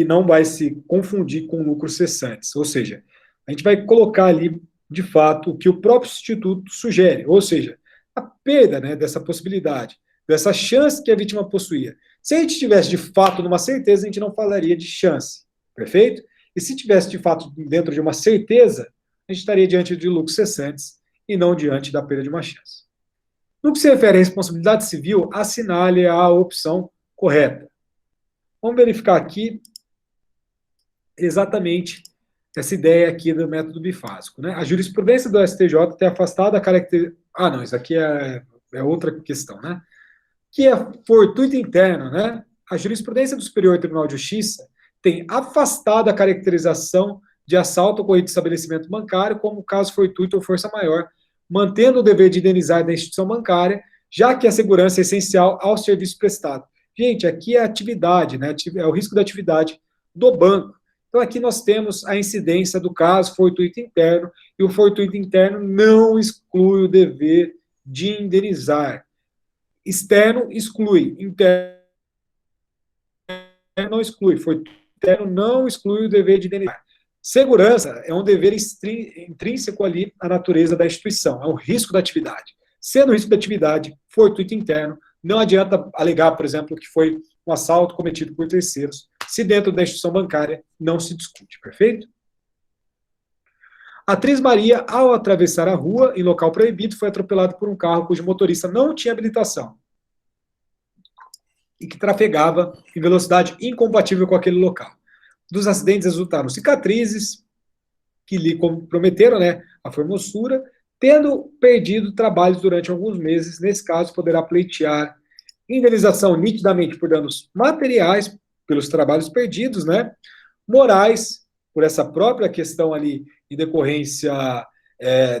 não vai se confundir com lucros cessantes. Ou seja, a gente vai colocar ali, de fato, o que o próprio Instituto sugere, ou seja, a perda, né, dessa possibilidade, dessa chance que a vítima possuía. Se a gente tivesse, de fato, numa certeza, a gente não falaria de chance, perfeito? E se tivesse, de fato, dentro de uma certeza, a gente estaria diante de lucros cessantes e não diante da perda de uma chance. No que se refere à responsabilidade civil, assinale a opção correta. Vamos verificar aqui exatamente essa ideia aqui do método bifásico, né? A jurisprudência do STJ tem afastado a característica... não, isso aqui é outra questão, né? Que é fortuito interno, né? A jurisprudência do Superior Tribunal de Justiça tem afastado a caracterização de assalto ocorrido em estabelecimento bancário como caso fortuito ou força maior, mantendo o dever de indenizar da instituição bancária, já que a segurança é essencial ao serviço prestado. Gente, aqui é a atividade, né? É o risco da atividade do banco. Então, aqui nós temos a incidência do caso fortuito interno, e o fortuito interno não exclui o dever de indenizar. Externo exclui, interno não exclui, fortuito interno não exclui o dever de indenizar. Segurança é um dever intrínseco ali à natureza da instituição, é um risco da atividade. Sendo risco da atividade, fortuito interno, não adianta alegar, por exemplo, que foi um assalto cometido por terceiros, se dentro da instituição bancária não se discute, perfeito? A atriz Maria, ao atravessar a rua em local proibido, foi atropelada por um carro cujo motorista não tinha habilitação e que trafegava em velocidade incompatível com aquele local. Dos acidentes resultaram cicatrizes que lhe comprometeram, né, a formosura, tendo perdido trabalhos durante alguns meses. Nesse caso, poderá pleitear indenização nitidamente por danos materiais, pelos trabalhos perdidos, né, morais, por essa própria questão ali, em decorrência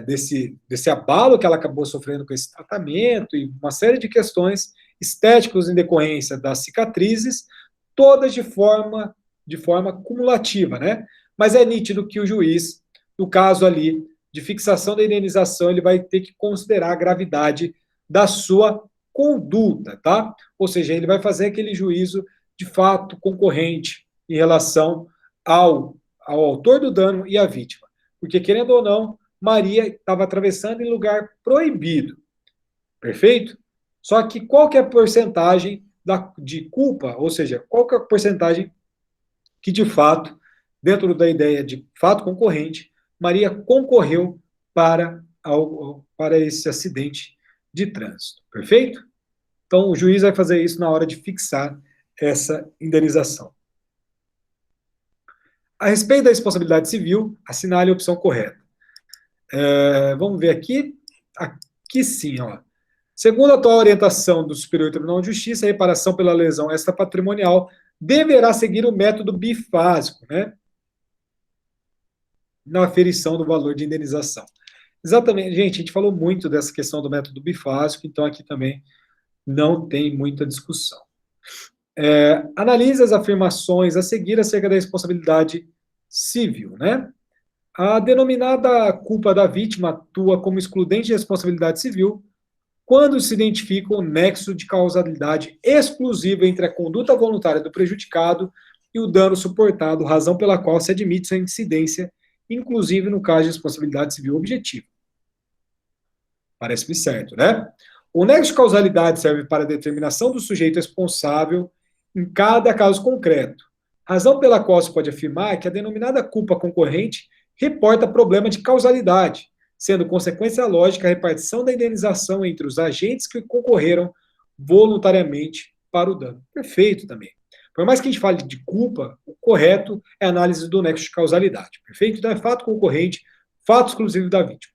desse abalo que ela acabou sofrendo com esse tratamento, e uma série de questões estéticas em decorrência das cicatrizes, todas de forma cumulativa, né? Mas é nítido que o juiz, no caso ali de fixação da indenização, ele vai ter que considerar a gravidade da sua conduta, tá? Ou seja, ele vai fazer aquele juízo de fato concorrente em relação ao autor do dano e à vítima. Porque, querendo ou não, Maria estava atravessando em lugar proibido. Perfeito? Só que qual que é a porcentagem de culpa? Ou seja, qual que é a porcentagem que, de fato, dentro da ideia de fato concorrente, Maria concorreu para esse acidente de trânsito. Perfeito? Então, o juiz vai fazer isso na hora de fixar essa indenização. A respeito da responsabilidade civil, assinale a opção correta. Vamos ver aqui. Aqui sim, ó. Segundo a atual orientação do Superior Tribunal de Justiça, a reparação pela lesão extrapatrimonial deverá seguir o método bifásico, né? Na aferição do valor de indenização. Exatamente, gente, a gente falou muito dessa questão do método bifásico, então aqui também não tem muita discussão. Analise as afirmações a seguir acerca da responsabilidade civil, né? A denominada culpa da vítima atua como excludente de responsabilidade civil quando se identifica um nexo de causalidade exclusiva entre a conduta voluntária do prejudicado e o dano suportado, razão pela qual se admite sua incidência, inclusive no caso de responsabilidade civil objetiva. Parece-me certo, né? O nexo de causalidade serve para a determinação do sujeito responsável em cada caso concreto, razão pela qual se pode afirmar que a denominada culpa concorrente reporta problema de causalidade, sendo consequência lógica a repartição da indenização entre os agentes que concorreram voluntariamente para o dano. Perfeito também. Por mais que a gente fale de culpa, o correto é a análise do nexo de causalidade. Perfeito? Então é fato concorrente, fato exclusivo da vítima.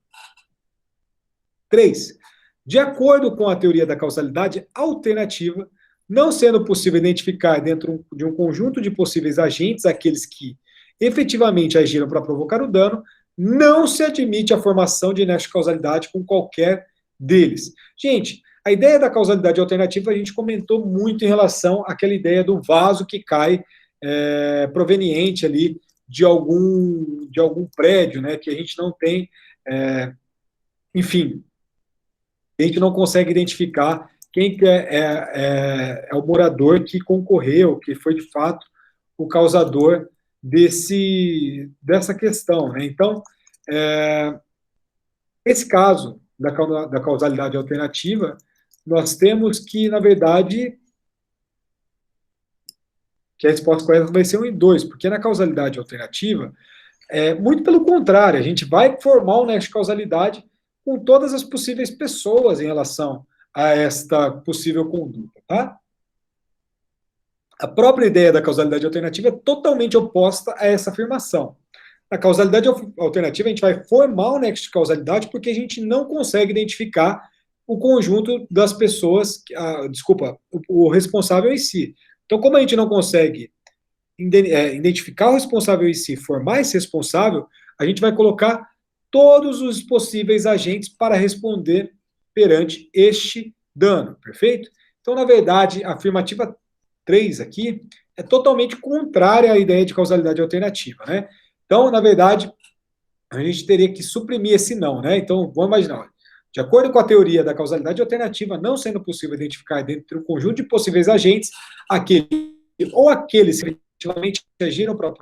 3. De acordo com a teoria da causalidade alternativa, não sendo possível identificar dentro de um conjunto de possíveis agentes aqueles que efetivamente agiram para provocar o dano, não se admite a formação de nexo de causalidade com qualquer deles. Gente, a ideia da causalidade alternativa a gente comentou muito em relação àquela ideia do vaso que cai proveniente ali de algum prédio, né, que a gente não tem, enfim, a gente não consegue identificar quem é o morador que concorreu, que foi de fato o causador dessa questão, né? Então, esse caso da causalidade alternativa, nós temos que, na verdade, que a resposta correta vai ser 1 e 2, porque na causalidade alternativa, muito pelo contrário, a gente vai formar um nexo de causalidade com todas as possíveis pessoas em relação a esta possível conduta, tá? A própria ideia da causalidade alternativa é totalmente oposta a essa afirmação. Na causalidade alternativa, a gente vai formar um nexo de causalidade porque a gente não consegue identificar o conjunto das pessoas, o responsável em si. Então, como a gente não consegue identificar o responsável em si, formar esse responsável, a gente vai colocar todos os possíveis agentes para responder perante este dano, perfeito? Então, na verdade, a afirmativa 3 aqui é totalmente contrária à ideia de causalidade alternativa, né? Então, na verdade, a gente teria que suprimir esse não, né? Então, vamos imaginar, olha, de acordo com a teoria da causalidade alternativa, não sendo possível identificar dentro de um conjunto de possíveis agentes aquele ou aqueles que efetivamente agiram para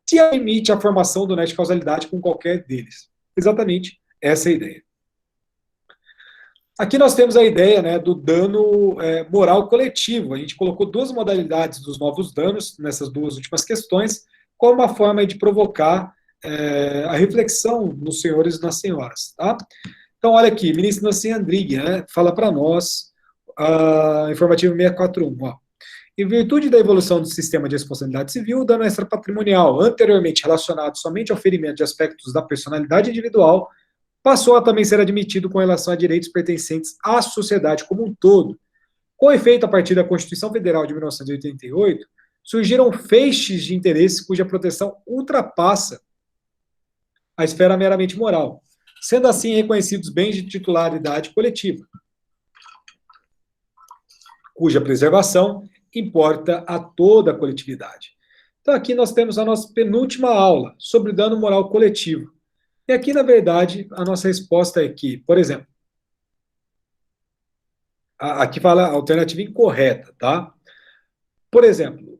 se admite a formação do nexo de causalidade com qualquer deles. Exatamente essa é a ideia. Aqui nós temos a ideia, né, do dano moral coletivo. A gente colocou duas modalidades dos novos danos nessas duas últimas questões, como uma forma de provocar a reflexão nos senhores e nas senhoras. Tá? Então, olha aqui, ministro Nancy Andrighi, né, fala para nós, informativo 641, ó. Em virtude da evolução do sistema de responsabilidade civil, o dano extrapatrimonial, anteriormente relacionado somente ao ferimento de aspectos da personalidade individual, passou a também ser admitido com relação a direitos pertencentes à sociedade como um todo. Com efeito, a partir da Constituição Federal de 1988, surgiram feixes de interesse cuja proteção ultrapassa a esfera meramente moral, sendo assim reconhecidos bens de titularidade coletiva, cuja preservação importa a toda a coletividade. Então, aqui nós temos a nossa penúltima aula sobre dano moral coletivo. E aqui, na verdade, a nossa resposta é que, por exemplo, aqui fala a alternativa incorreta, tá? Por exemplo,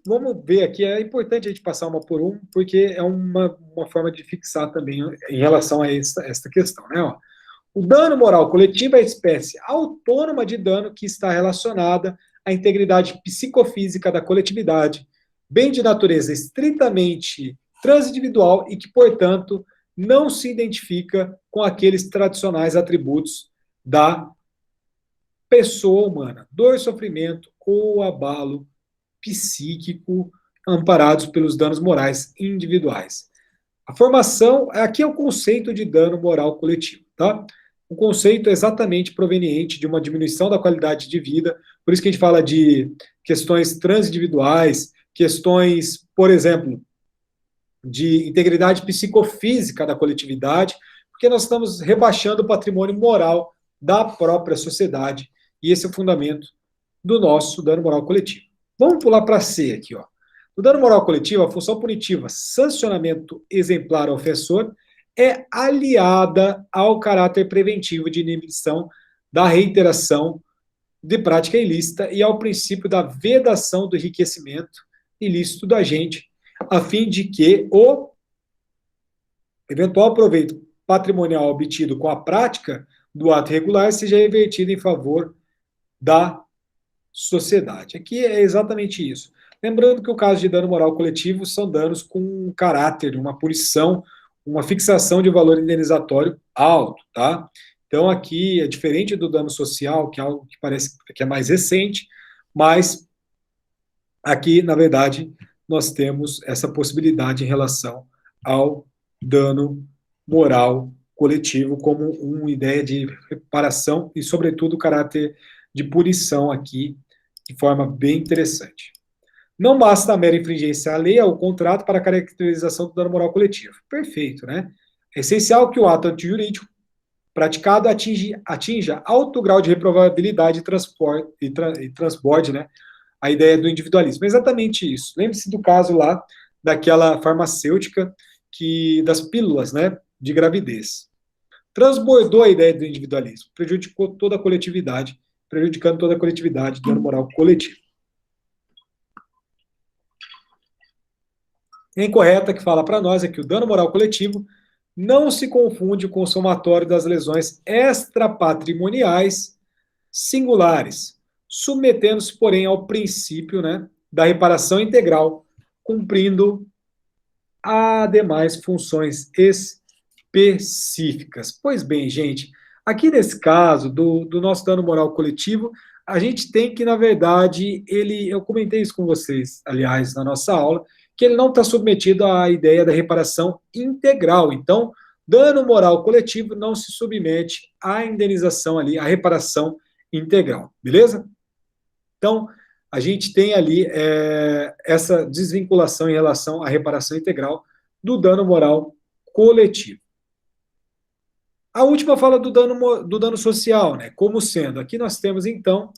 vamos ver aqui, é importante a gente passar uma por um, porque é uma forma de fixar também em relação a esta questão, né? Ó, o dano moral coletivo é a espécie autônoma de dano que está relacionada à integridade psicofísica da coletividade, bem de natureza estritamente transindividual e que, portanto, não se identifica com aqueles tradicionais atributos da pessoa humana, dor, sofrimento ou abalo psíquico amparados pelos danos morais individuais. A formação, aqui é o conceito de dano moral coletivo, tá? O conceito é exatamente proveniente de uma diminuição da qualidade de vida, por isso que a gente fala de questões transindividuais, questões, por exemplo, de integridade psicofísica da coletividade, porque nós estamos rebaixando o patrimônio moral da própria sociedade, e esse é o fundamento do nosso dano moral coletivo. Vamos pular para C aqui, ó. No dano moral coletivo, a função punitiva, sancionamento exemplar ao ofensor, é aliada ao caráter preventivo de inibição da reiteração de prática ilícita e ao princípio da vedação do enriquecimento ilícito do agente, a fim de que o eventual proveito patrimonial obtido com a prática do ato irregular seja revertido em favor da sociedade. Aqui é exatamente isso. Lembrando que o caso de dano moral coletivo são danos com um caráter, uma punição, uma fixação de valor indenizatório alto, tá? Então aqui é diferente do dano social, que é algo que parece que é mais recente, mas aqui, na verdade, nós temos essa possibilidade em relação ao dano moral coletivo como uma ideia de reparação e, sobretudo, o caráter de punição aqui, de forma bem interessante. Não basta a mera infringência à lei ou ao contrato para a caracterização do dano moral coletivo. Perfeito, né? É essencial que o ato antijurídico praticado atinja alto grau de reprovabilidade e transborde, né, a ideia do individualismo. É exatamente isso. Lembre-se do caso lá daquela farmacêutica das pílulas, né, de gravidez. Transbordou a ideia do individualismo, prejudicando toda a coletividade, dano moral coletivo. A incorreta que fala para nós é que o dano moral coletivo não se confunde com o somatório das lesões extrapatrimoniais singulares, submetendo-se, porém, ao princípio, né, da reparação integral, cumprindo ademais funções específicas. Pois bem, gente, aqui nesse caso do nosso dano moral coletivo, a gente tem que, na verdade, eu comentei isso com vocês, aliás, na nossa aula, que ele não está submetido à ideia da reparação integral. Então, dano moral coletivo não se submete à indenização ali, à reparação integral, beleza? Então, a gente tem ali essa desvinculação em relação à reparação integral do dano moral coletivo. A última fala do dano social, né? Como sendo, aqui nós temos, então,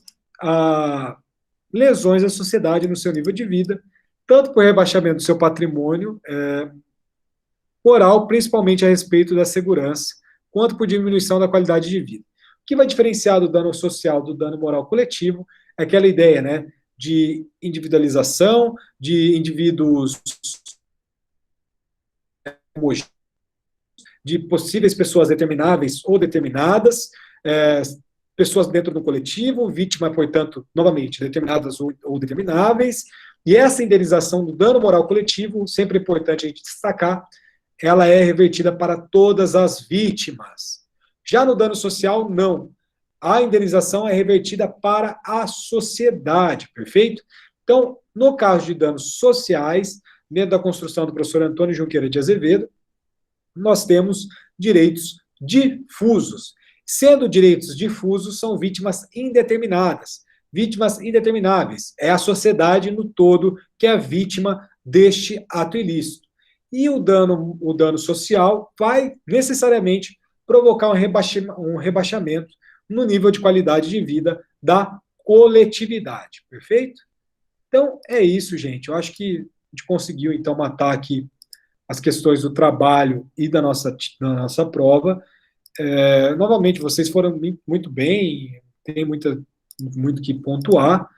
lesões à sociedade no seu nível de vida, tanto por rebaixamento do seu patrimônio moral, principalmente a respeito da segurança, quanto por diminuição da qualidade de vida. O que vai diferenciar do dano social do dano moral coletivo é aquela ideia, né, de individualização, de indivíduos homogêneos, de possíveis pessoas determináveis ou determinadas, pessoas dentro do coletivo, vítima, portanto, novamente, determinadas ou determináveis, e essa indenização do dano moral coletivo, sempre é importante a gente destacar, ela é revertida para todas as vítimas. Já no dano social, não. A indenização é revertida para a sociedade, perfeito? Então, no caso de danos sociais, dentro da construção do professor Antônio Junqueira de Azevedo, nós temos direitos difusos. Sendo direitos difusos, são vítimas indeterminadas, vítimas indetermináveis. É a sociedade no todo que é vítima deste ato ilícito. E o dano social vai necessariamente provocar um rebaixamento no nível de qualidade de vida da coletividade, perfeito? Então, é isso, gente. Eu acho que a gente conseguiu, então, matar aqui as questões do trabalho e da nossa prova. Novamente, vocês foram muito bem, tem muito que pontuar.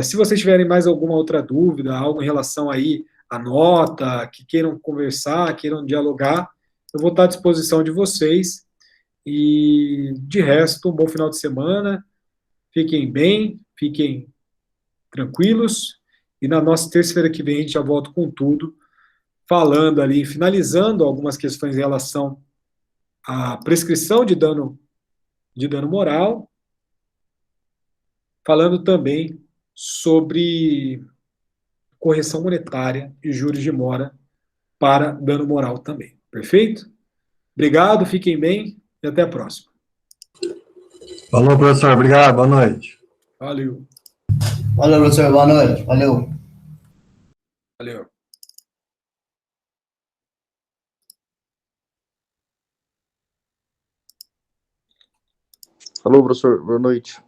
Se vocês tiverem mais alguma outra dúvida, algo em relação aí à nota, que queiram conversar, queiram dialogar, eu vou estar à disposição de vocês. E, de resto, um bom final de semana. Fiquem bem, fiquem tranquilos. E na nossa terça-feira que vem a gente já volta com tudo, falando ali, finalizando algumas questões em relação à prescrição de dano moral, falando também sobre correção monetária e juros de mora para dano moral também. Perfeito? Obrigado, fiquem bem e até a próxima. Falou, professor. Obrigado. Boa noite. Valeu. Valeu, professor. Boa noite. Valeu. Valeu. Alô, professor, boa noite.